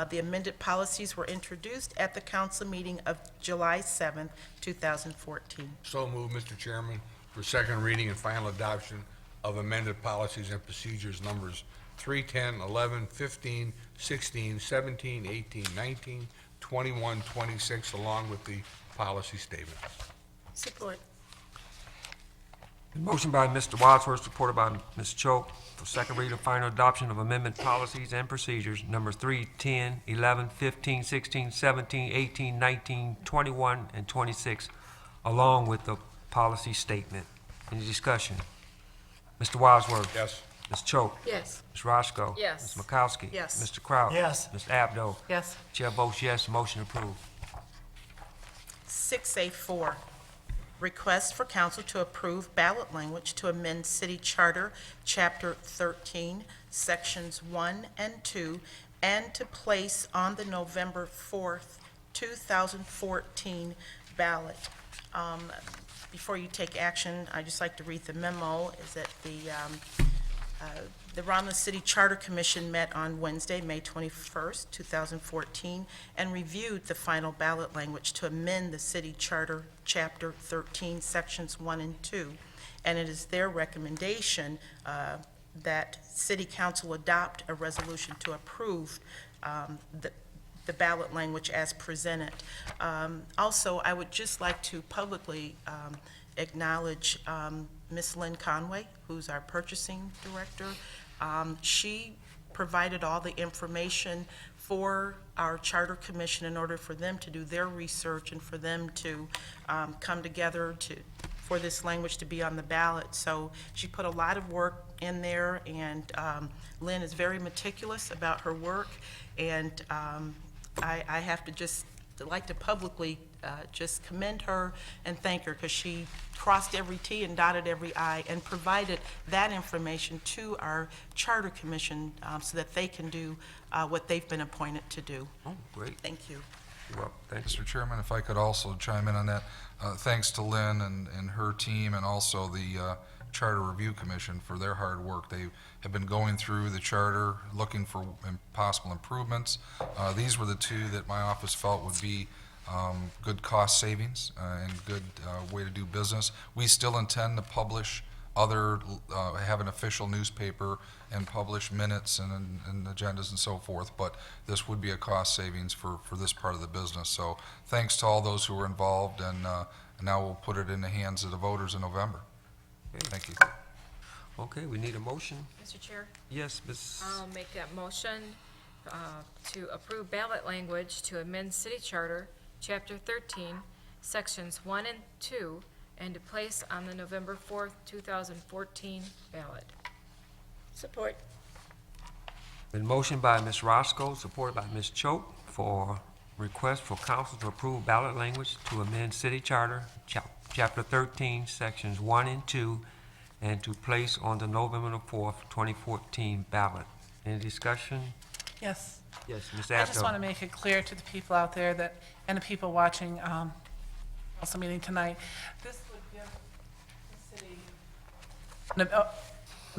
The amended policies were introduced at the council meeting of July 7th, 2014. So moved, Mr. Chairman, for second reading and final adoption of amended policies and procedures numbers 3, 10, 11, 15, 16, 17, 18, 19, 21, 26, along with the policy statement. Support. Motion by Mr. Wadsworth, supported by Ms. Choate, for second reading and final adoption of amendment policies and procedures number 3, 10, 11, 15, 16, 17, 18, 19, 21, and 26, along with the policy statement. Any discussion? Mr. Wadsworth. Yes. Ms. Choate. Yes. Ms. Roscoe. Yes. Ms. Makowski. Yes. Mr. Kraut. Yes. Ms. Abdo. Yes. Chair votes yes, motion approved. 6A4, request for council to approve ballot language to amend city charter, chapter 13, sections 1 and 2, and to place on the November 4th, 2014 ballot. Before you take action, I'd just like to read the memo, is that the Romulus City Charter Commission met on Wednesday, May 21st, 2014, and reviewed the final ballot language to amend the city charter, Chapter 13, Sections 1 and 2. And it is their recommendation that City Council adopt a resolution to approve the ballot language as presented. Also, I would just like to publicly acknowledge Ms. Lynn Conway, who's our purchasing director. She provided all the information for our charter commission in order for them to do their research and for them to come together for this language to be on the ballot. So she put a lot of work in there, and Lynn is very meticulous about her work, and I have to just like to publicly just commend her and thank her, because she crossed every T and dotted every I and provided that information to our charter commission so that they can do what they've been appointed to do. Oh, great. Thank you. You're welcome. Thanks. Mr. Chairman, if I could also chime in on that, thanks to Lynn and her team, and also the Charter Review Commission for their hard work. They have been going through the charter, looking for possible improvements. These were the two that my office felt would be good cost savings and good way to do business. We still intend to publish have an official newspaper and publish minutes and agendas and so forth, but this would be a cost savings for this part of the business. So thanks to all those who were involved, and now we'll put it in the hands of the voters in November. Okay. Thank you. Okay, we need a motion. Mr. Chair, Yes, Ms. I'll make that motion to approve ballot language to amend city charter, chapter 13, sections 1 and 2, and to place on the November 4th, 2014 ballot. Support. Been motioned by Ms. Roscoe, supported by Ms. Choate, for request for council to approve ballot language to amend city charter, chapter 13, sections 1 and 2, and to place on the November the 4th, 2014 ballot. Any discussion? Yes. Yes, Ms. I just want to Abdo. make it clear to the people out there that, and the people watching council meeting tonight, this would give the city an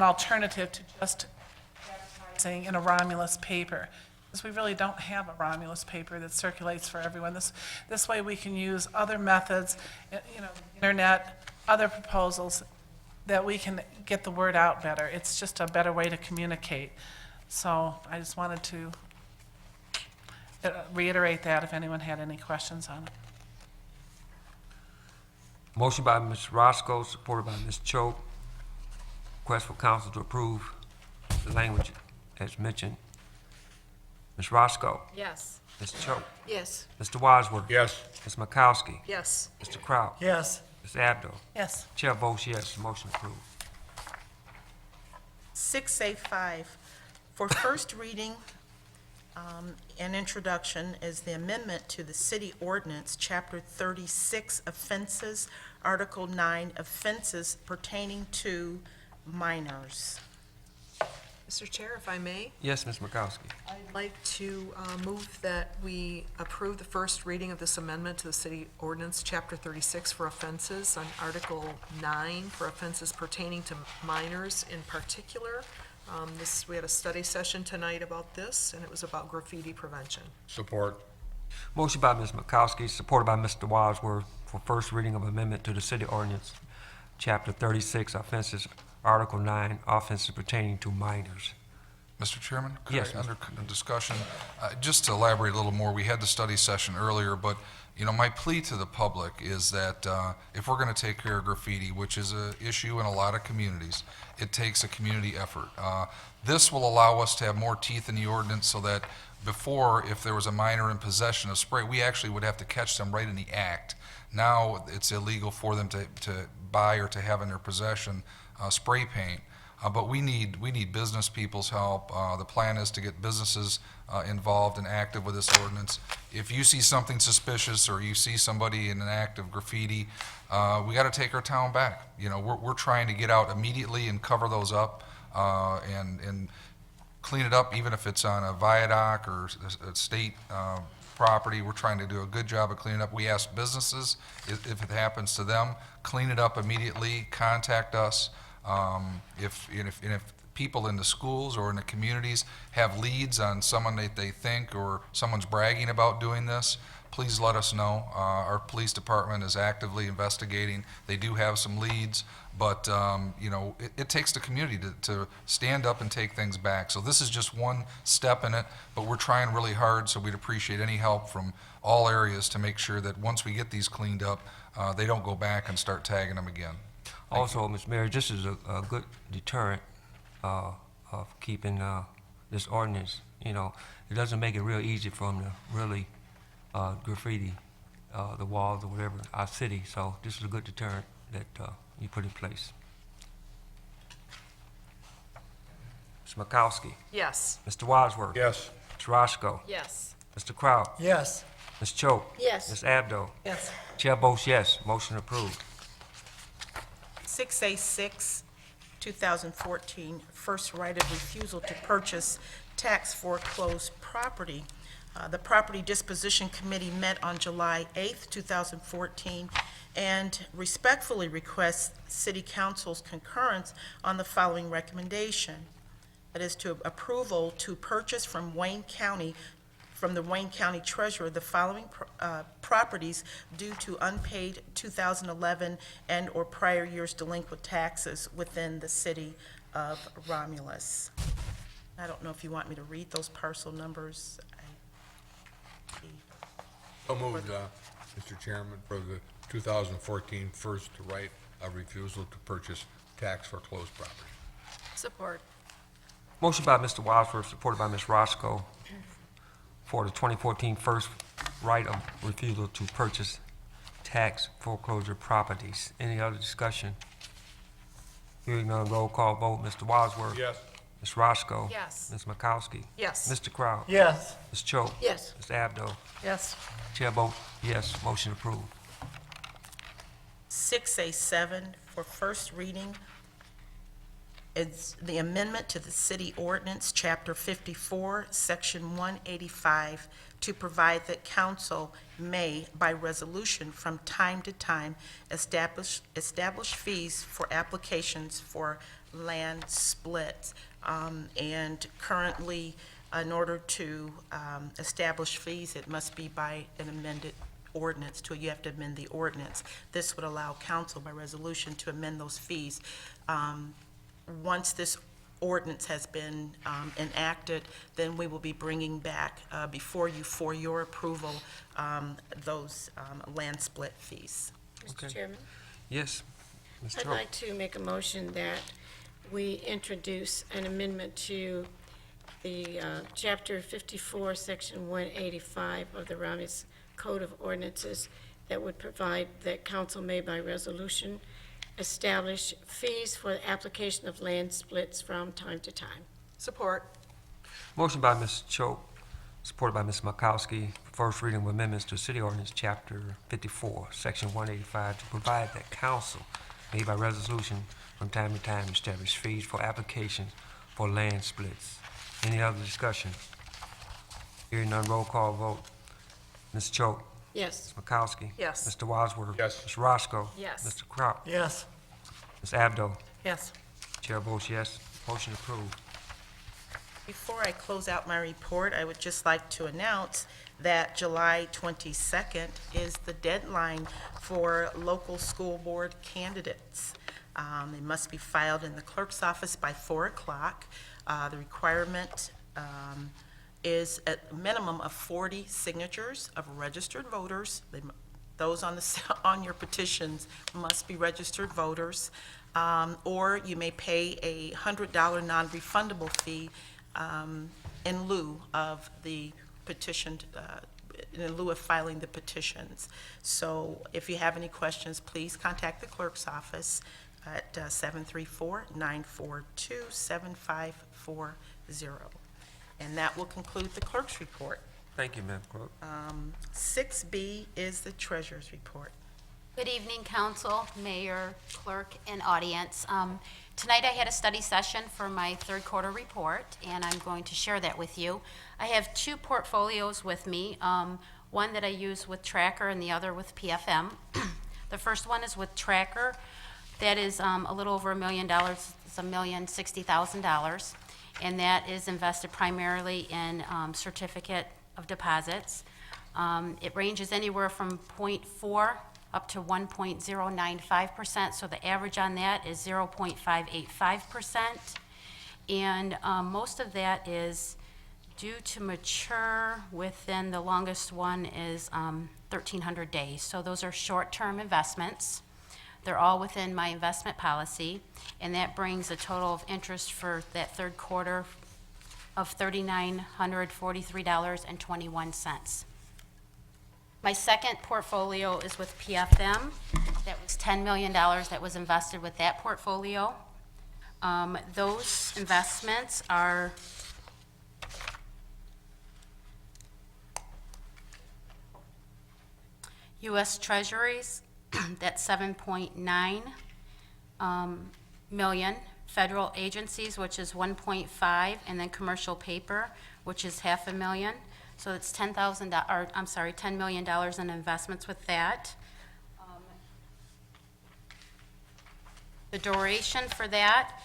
alternative to just advertising in a Romulus paper, because we really don't have a Romulus paper that circulates for everyone. This way we can use other methods, internet, other proposals, that we can get the word out better. It's just a better way to communicate. So I just wanted to reiterate that if anyone had any questions on it. Motion by Ms. Roscoe, supported by Ms. Choate. Request for council to approve the language as mentioned. Ms. Roscoe, Yes. Ms. Choate, Yes. Mr. Wadsworth. Yes. Ms. Makowski, Yes. Mr. Kraut. Yes. Ms. Abdo. Yes. Chair votes yes, motion approved. 6A5, for first reading and introduction is the amendment to the city ordinance, Chapter 36 offenses, Article 9 offenses pertaining to minors. Mr. Chair, if I may, Yes, Ms. Makowski. I'd like to move that we approve the first reading of this amendment to the city ordinance, Chapter 36 for offenses, on Article 9 for offenses pertaining to minors in particular. We had a study session tonight about this, and it was about graffiti prevention. Support. Motion by Ms. Makowski, supported by Mr. Wadsworth, for first reading of amendment to the city ordinance, Chapter 36 offenses, Article 9 offenses pertaining to minors. Mr. Chairman? could Yes, I, Mr. under discussion, just to elaborate a little more, we had the study session earlier, but, you know, my plea to the public is that if we're going to take care of graffiti, which is an issue in a lot of communities, it takes a community effort. This will allow us to have more teeth in the ordinance so that before, if there was a minor in possession of spray, we actually would have to catch them right in the act. Now, it's illegal for them to buy or to have in their possession spray paint. But we need business people's help. The plan is to get businesses involved and active with this ordinance. If you see something suspicious or you see somebody in an act of graffiti, we got to take our town back. You know, we're trying to get out immediately and cover those up and clean it up, even if it's on a viaduct or a state property. We're trying to do a good job of cleaning up. We ask businesses, if it happens to them, clean it up immediately, contact us. If people in the schools or in the communities have leads on someone that they think or someone's bragging about doing this, please let us know. Our police department is actively investigating. They do have some leads, but you know, it takes the community to stand up and take things back. So this is just one step in it, but we're trying really hard, so we'd appreciate any help from all areas to make sure that once we get these cleaned up, they don't go back and start tagging them again. Also, Ms. Mayor, this is a good deterrent of keeping this ordinance. You know, it doesn't make it real easy for them to really graffiti the walls or whatever, our city. So this is a good deterrent that you put in place. Ms. Makowski, Yes. Mr. Wadsworth. Yes. Ms. Roscoe, Yes. Mr. Kraut, Yes. Ms. Choate, Yes. Ms. Abdo. Yes. Chair votes yes, motion approved. 6A6, 2014, first right of refusal to purchase tax foreclosed property. The Property Disposition Committee met on July 8th, 2014, and respectfully requests City Council's concurrence on the following recommendation. That is to approval to purchase from the Wayne County Treasurer, the following properties due to unpaid 2011 and/or prior years delinquent taxes within the city of Romulus. I don't know if you want me to read those parcel numbers. So moved, Mr. Chairman, for the 2014 first right of refusal to purchase tax foreclosed property. Support. Motion by Mr. Wadsworth, supported by Ms. Roscoe, for the 2014 first right of refusal to purchase tax foreclosure properties. Any other discussion? Hearing none, roll call vote. Mr. Wadsworth. Yes. Ms. Roscoe. Yes. Ms. Makowski. Yes. Mr. Kraut. Yes. Ms. Choate. Yes. Ms. Abdo. Yes. Chair vote yes, motion approved. 6A7 for first reading. It's the amendment to the city ordinance, Chapter 54, Section 185, to provide that council may, by resolution from time to time, establish fees for applications for land splits. And currently, in order to establish fees, it must be by an amended ordinance to it. You have to amend the ordinance. This would allow council by resolution to amend those fees. Once this ordinance has been enacted, then we will be bringing back before you for your approval those land split fees. Okay. Mr. Chairman, Yes, Ms. I'd Choate. like to make a motion that we introduce an amendment to the Chapter 54, Section 185 of the Romulus Code of Ordinances that would provide that council may by resolution establish fees for the application of land splits from time to time. Support. Motion by Ms. Choate, supported by Ms. Makowski, first reading of amendments to City Ordinance Chapter 54, Section 185, to provide that council may by resolution from time to time establish fees for applications for land splits. Any other discussion? Hearing none, roll call vote. Ms. Choate? Yes. Ms. Makowski? Yes. Mr. Wadsworth? Yes. Ms. Roscoe? Yes. Mr. Crop? Yes. Ms. Abdo? Yes. Chair votes yes. Motion approved. Before I close out my report, I would just like to announce that July 22nd is the deadline for local school board candidates. They must be filed in the clerk's office by 4 o'clock. The requirement is a minimum of 40 signatures of registered voters. Those on on your petitions must be registered voters. Or you may pay a $100 non-refundable fee in lieu of the petitioned, in lieu of filing the petitions. So if you have any questions, please contact the clerk's office at 734-942-7540. And that will conclude the clerk's report. Thank you, Madam Clerk. 6B is the treasurer's report. Good evening, council, mayor, clerk, and audience. Tonight I had a study session for my third quarter report, and I'm going to share that with you. I have 2 portfolios with me, one that I use with Tracker and the other with PFM. The first one is with Tracker. That is a little over $1 million. It's $1,060,000, and that is invested primarily in certificate of deposits. It ranges anywhere from 0.4 up to 1.095%, so the average on that is 0.585%. And most of that is due to mature within, the longest one is 1,300 days. So those are short-term investments. They're all within my investment policy, and that brings a total of interest for that third quarter of $3,943.21. My second portfolio is with PFM. That was $10 million that was invested with that portfolio. Those investments are U.S. Treasuries, that's 7.9 million, federal agencies, which is 1.5, and then commercial paper, which is $500,000. So it's $10 million in investments with that. The duration for that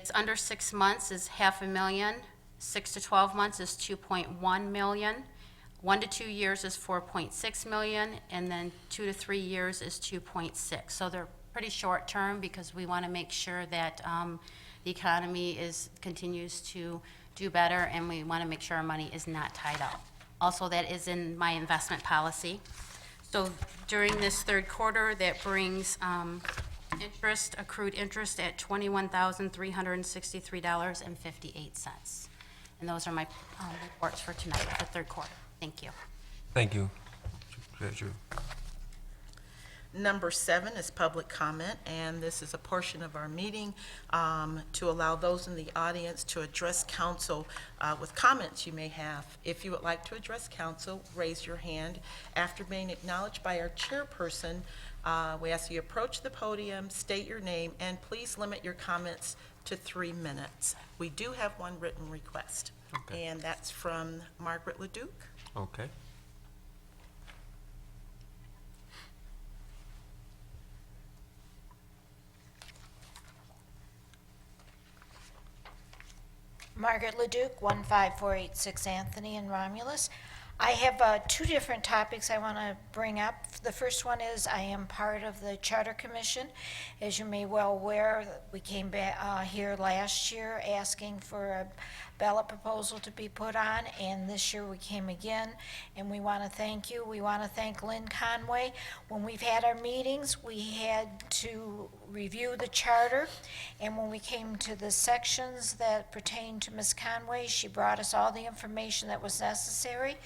is under 6 months is $500,000, 6 to 12 months is 2.1 million, 1 to 2 years is 4.6 million, and then 2 to 3 years is 2.6. So they're pretty short term because we want to make sure that the economy continues to do better, and we want to make sure our money is not tied up. Also, that is in my investment policy. So during this third quarter, that brings accrued interest at $21,363.58. And those are my reports for tonight, for third quarter. Thank you. Thank you, Treasurer. Number 7 is public comment, and this is a portion of our meeting to allow those in the audience to address council with comments you may have. If you would like to address council, raise your hand. After being acknowledged by our chairperson, we ask you approach the podium, state your name, and please limit your comments to 3 minutes. We do have one written request, Okay. and that's from Margaret Leduc. Okay. Margaret Leduc, 15486 Anthony in Romulus. I have two different topics I want to bring up. The first one is I am part of the Charter Commission. As you may well aware, we came back here last year asking for a ballot proposal to be put on, and this year we came again, and we want to thank you. We want to thank Lynn Conway. When we've had our meetings, we had to review the charter, and when we came to the sections that pertain to Ms. Conway, she brought us all the information that was necessary.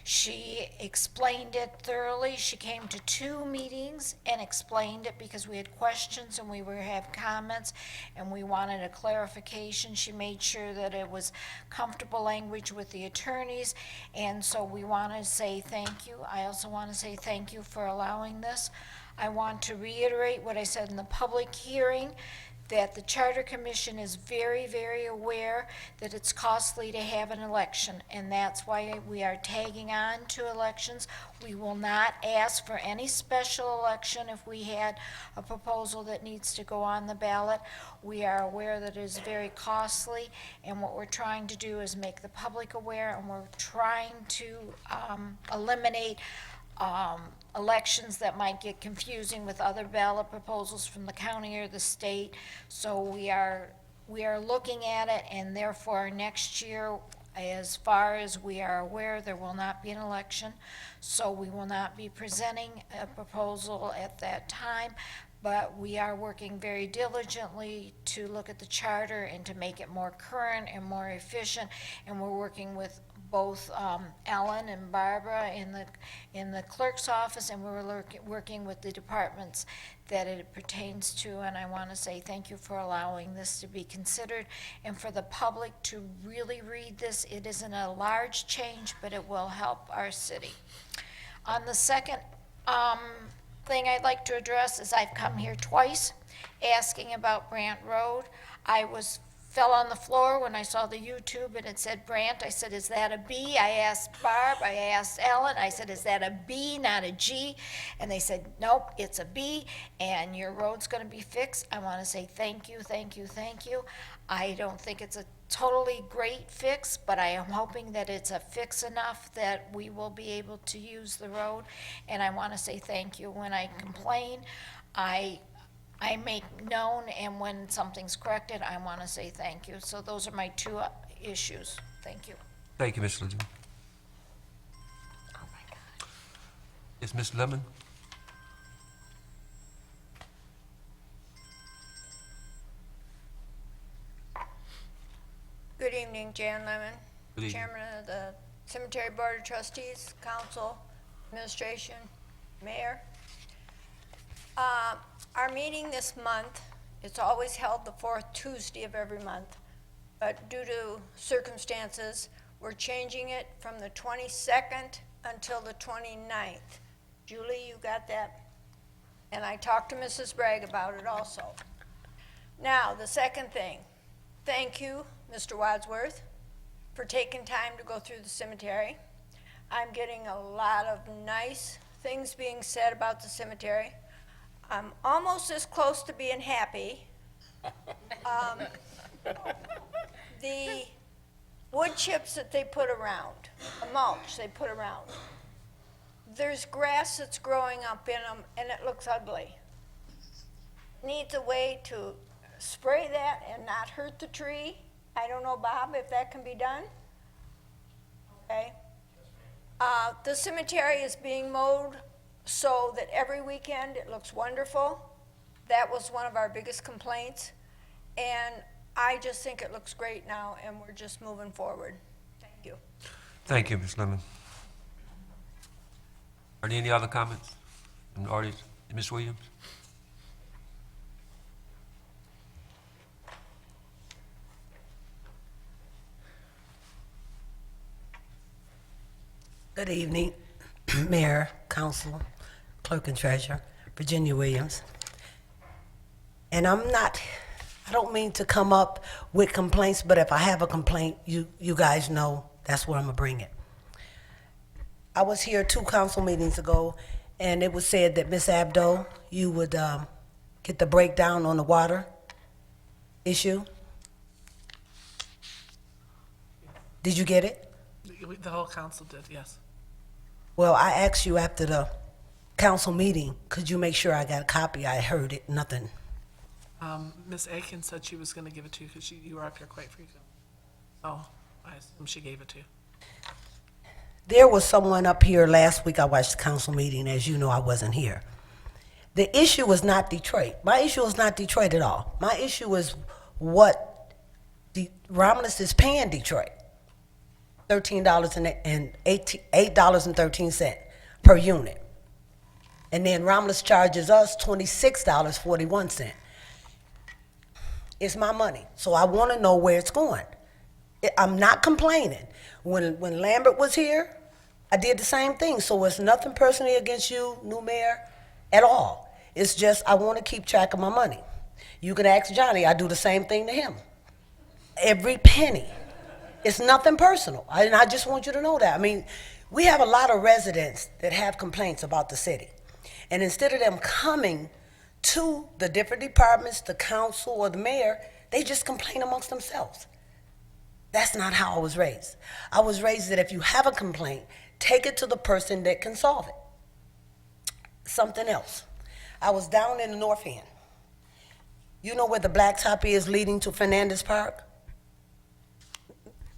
She explained it thoroughly. She came to 2 meetings and explained it because we had questions and we were have comments and we wanted a clarification. She made sure that it was comfortable language with the attorneys, and so we want to say thank you. I also want to say thank you for allowing this. I want to reiterate what I said in the public hearing, that the Charter Commission is very, very aware that it's costly to have an election, and that's why we are tagging on to elections. We will not ask for any special election if we had a proposal that needs to go on the ballot. We are aware that it is very costly, and what we're trying to do is make the public aware, and we're trying to eliminate elections that might get confusing with other ballot proposals from the county or the state. So we are looking at it, and therefore next year, as far as we are aware, there will not be an election. So we will not be presenting a proposal at that time, but we are working very diligently to look at the charter and to make it more current and more efficient. And we're working with both Ellen and Barbara in the clerk's office, and we're working with the departments that it pertains to. And I want to say thank you for allowing this to be considered, and for the public to really read this. It isn't a large change, but it will help our city. On the second thing I'd like to address is I've come here twice asking about Brant Road. I fell on the floor when I saw the YouTube and it said Brant. I said, is that a B? I asked Barb, I asked Ellen, I said, is that a B, not a G? And they said, nope, it's a B, and your road's gonna be fixed. I wanna say thank you, thank you, thank you. I don't think it's a totally great fix, but I am hoping that it's a fix enough that we will be able to use the road. And I wanna say thank you. When I complain, I make known, and when something's corrected, I want to say thank you. So those are my 2 issues. Thank you. Thank you, Ms. Ledoux. Is Ms. Lemon? Good evening, Jan Lemon, Good evening. Chairman of the Cemetery Board of Trustees, Council, Administration, Mayor. Our meeting this month, it's always held the 4th Tuesday of every month, but due to circumstances, we're changing it from the 22nd until the 29th. Julie, you got that? And I talked to Mrs. Bragg about it also. Now, the second thing, thank you, Mr. Wadsworth, for taking time to go through the cemetery. I'm getting a lot of nice things being said about the cemetery. I'm almost as close to being happy. The wood chips that they put around, the mulch they put around, there's grass that's growing up in them and it looks ugly. Needs a way to spray that and not hurt the tree. I don't know, Bob, if that can be done. Okay. The cemetery is being mowed so that every weekend it looks wonderful. That was one of our biggest complaints. And I just think it looks great now, and we're just moving forward. Thank you. Thank you, Ms. Lemon. Are there any other comments from the audience? Ms. Williams? Good evening, Mayor, Council, Clerk and Treasurer, Virginia Williams. And I don't mean to come up with complaints, but if I have a complaint, you guys know that's where I'm gonna bring it. I was here 2 council meetings ago, and it was said that Ms. Abdo, you would get the breakdown on the water issue. Did you get it? The whole council did, yes. Well, I asked you after the council meeting, could you make sure I got a copy? I heard it, nothing. Ms. Aiken said she was gonna give it to you because you were up here quite frequent. Oh, I assume she gave it to you. There was someone up here last week, I watched the council meeting, as you know, I wasn't here. The issue was not Detroit. My issue is not Detroit at all. My issue is what Romulus is paying Detroit. $8.13 per unit. And then Romulus charges us $26.41. It's my money, so I want to know where it's going. I'm not complaining. When Lambert was here, I did the same thing, so it's nothing personally against you, new mayor, at all. It's just I want to keep track of my money. You can ask Johnny, I do the same thing to him. Every penny. It's nothing personal, and I just want you to know that. I mean, we have a lot of residents that have complaints about the city. And instead of them coming to the different departments, the council, or the mayor, they just complain amongst themselves. That's not how I was raised. I was raised that if you have a complaint, take it to the person that can solve it. Something else. I was down in the North End. You know where the blacktop is leading to Fernandez Park?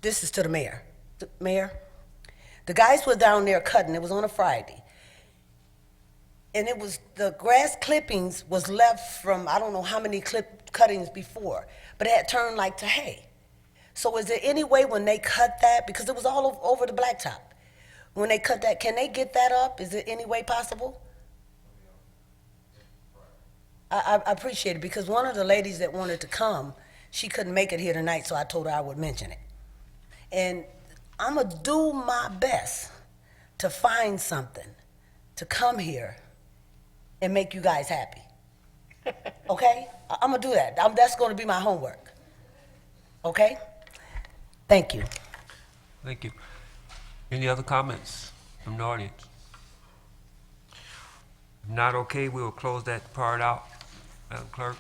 This is to the mayor. Mayor, the guys were down there cutting. It was on a Friday. And it was, the grass clippings was left from, I don't know how many cuttings before, but it had turned like to hay. So is there any way when they cut that, because it was all over the blacktop, when they cut that, can they get that up? Is there any way possible? I appreciate it, because one of the ladies that wanted to come, she couldn't make it here tonight, so I told her I would mention it. And I'm going to do my best to find something to come here and make you guys happy. Okay? I'm going to do that. That's going to be my homework. Okay? Thank you. Thank you. Any other comments from the audience? If not, okay, we will close that part out. Madam Clerk?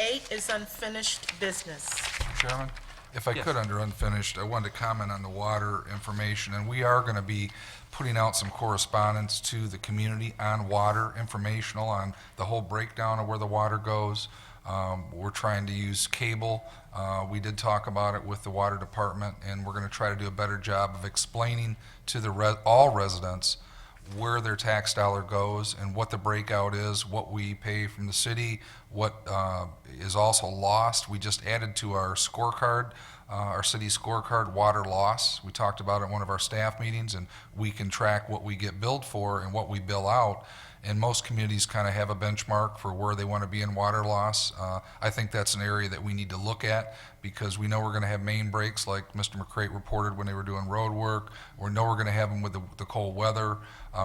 8 is unfinished business. Mr. Chairman, if I Yes. could, under unfinished, I wanted to comment on the water information, and we are going to be putting out some correspondence to the community on water, informational on the whole breakdown of where the water goes. We're trying to use cable. We did talk about it with the water department, and we're going to try to do a better job of explaining to the all residents where their tax dollar goes and what the breakout is, what we pay from the city, what is also lost. We just added to our scorecard, our city scorecard, water loss. We talked about it at one of our staff meetings, and we can track what we get billed for and what we bill out. And most communities kind of have a benchmark for where they want to be in water loss. I think that's an area that we need to look at, because we know we're going to have main breaks like Mr. McCrate reported when they were doing road work. We know we're going to have them with the cold weather.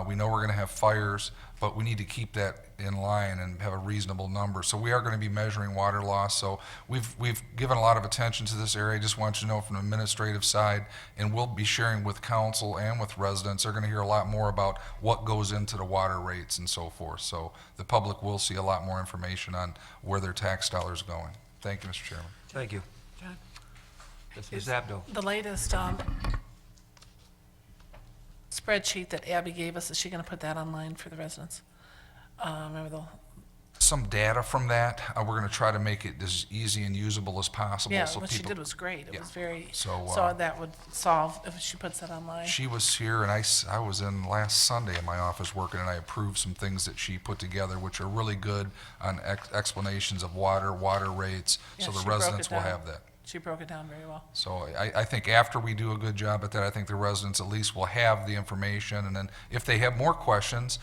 We know we're going to have fires, but we need to keep that in line and have a reasonable number. So we are going to be measuring water loss. So we've given a lot of attention to this area. I just want you to know from the administrative side, and we'll be sharing with council and with residents. They're going to hear a lot more about what goes into the water rates and so forth. So the public will see a lot more information on where their tax dollars going. Thank you, Mr. Chairman. Thank you. John? That's Ms. Abdo. The latest spreadsheet that Abby gave us, is she gonna put that online for the residents? Remember the, Some data from that. We're going to try to make it as easy and usable as possible. yeah, so what she people- did was great. It Yeah. was very, So, so that would solve if she puts that online. She was here, and I was in last Sunday in my office working, and I approved some things that she put together, which are really good on explanations of water rates, Yeah, so she the broke it residents will down. have that. She broke it down very well. So I think after we do a good job at that, I think the residents at least will have the information, and then if they have more questions,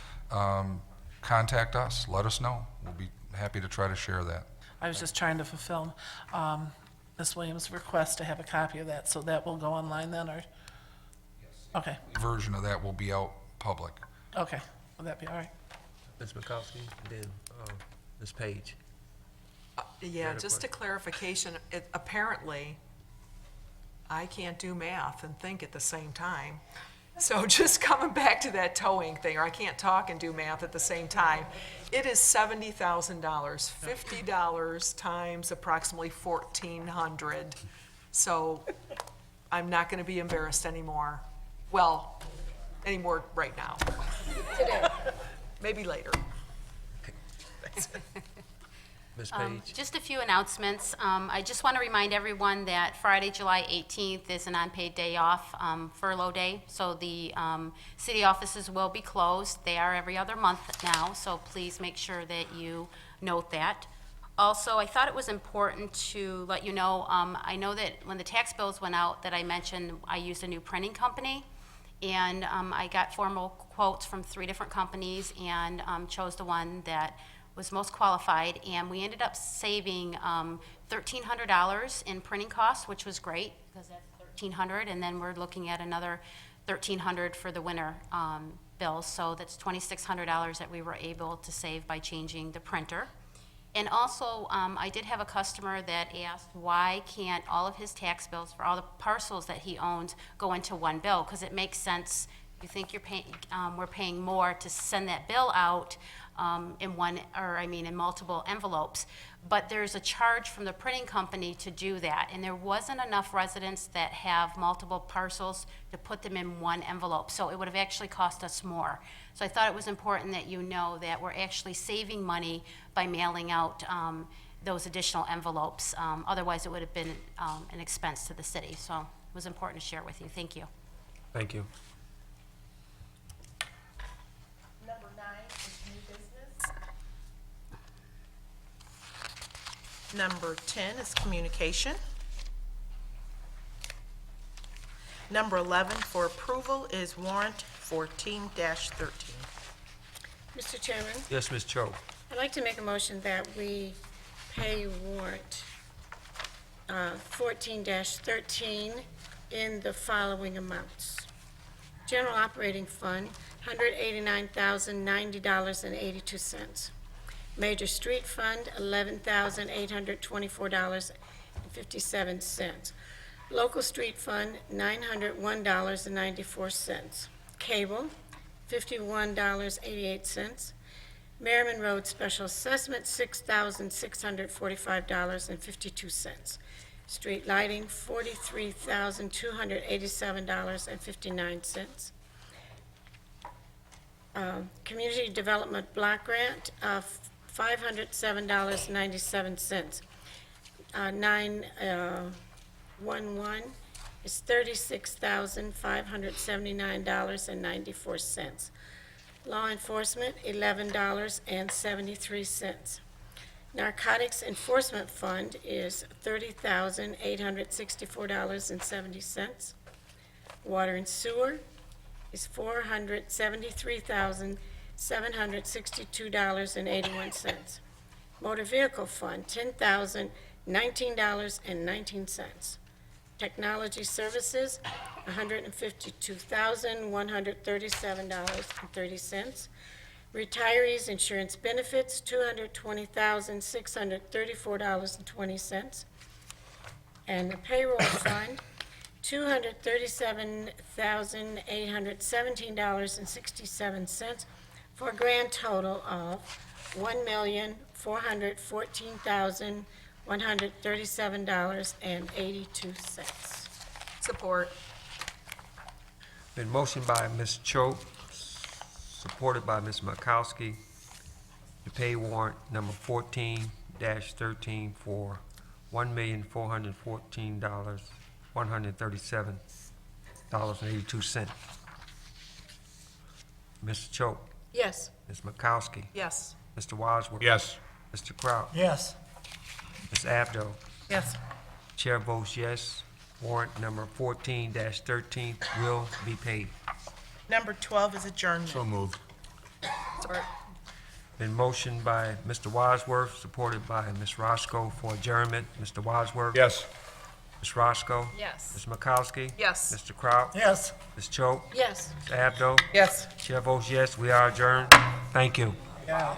contact us, let us know. We'll be happy to try to share that. I was just trying to fulfill Ms. Williams' request to have a copy of that, so that will go online then, or? Okay, Version of that will be out public. okay, will that be all right? Ms. Mikowski, then Ms. Page. Yeah, Got a just a clarification, apparently, I can't do math and think at the same time. So just coming back to that towing thing, or I can't talk and do math at the same time, it is $70,000, $50 times approximately 1,400. So I'm not gonna be embarrassed anymore. Well, anymore right now. Today. Maybe later. Ms. Page? Just a few announcements. I just want to remind everyone that Friday, July 18th is an unpaid day off, furlough day, so the city offices will be closed. They are every other month now, so please make sure that you note that. Also, I thought it was important to let you know, I know that when the tax bills went out that I mentioned, I used a new printing company, and I got formal quotes from 3 different companies and chose the one that was most qualified, and we ended up saving $1,300 in printing costs, which was great, because that's $1,300, and then we're looking at another $1,300 for the winter bills, so that's $2,600 that we were able to save by changing the printer. And also, I did have a customer that asked, why can't all of his tax bills for all the parcels that he owns go into one bill? Because it makes sense. You think you're paying, we're paying more to send that bill out in multiple envelopes. But there's a charge from the printing company to do that, and there wasn't enough residents that have multiple parcels to put them in one envelope, so it would have actually cost us more. So I thought it was important that you know that we're actually saving money by mailing out those additional envelopes. Otherwise, it would have been an expense to the city, so it was important to share with you. Thank you. Thank you. Number 9 is new business. Number 10 is communication. Number 11 for approval is warrant 14-13. Mr. Chairman, Yes, Ms. Cho. I'd like to make a motion that we pay warrant 14-13 in the following amounts. General Operating Fund, $189,090.82. Major Street Fund, $11,824.57. Local Street Fund, $901.94. Cable, $51.88. Merriman Road Special Assessment, $6,645.52. Street Lighting, $43,287.59. Community Development Block Grant, $507.97. 911 is $36,579.94. Law Enforcement, $11.73. Narcotics Enforcement Fund is $30,864.70. Water and Sewer is $473,762.81. Motor Vehicle Fund, $10,019.19. Technology Services, $152,137.30. Retirees Insurance Benefits, $220,634.20. And the Payroll Fund, $237,817.67, for a grand total of $1,414,137.82. Support. Been motioned by Ms. Cho, supported by Ms. Makowski, to pay warrant number 14-13 for $1,414,137.82. Mr. Cho, Yes. Ms. Makowski, Yes. Mr. Wadsworth. Yes. Mr. Kraut. Yes. Ms. Abdo. Yes. Chair votes yes. Warrant number 14-13 will be paid. Number 12 is adjournment. So moved. Support. Been motioned by Mr. Wadsworth, supported by Ms. Roscoe for adjournment. Mr. Wadsworth? Yes. Ms. Roscoe? Yes. Ms. Makowski? Yes. Mr. Kraut? Yes. Ms. Cho? Yes. Ms. Abdo? Yes. Chair votes yes, we are adjourned. Thank you. Yeah.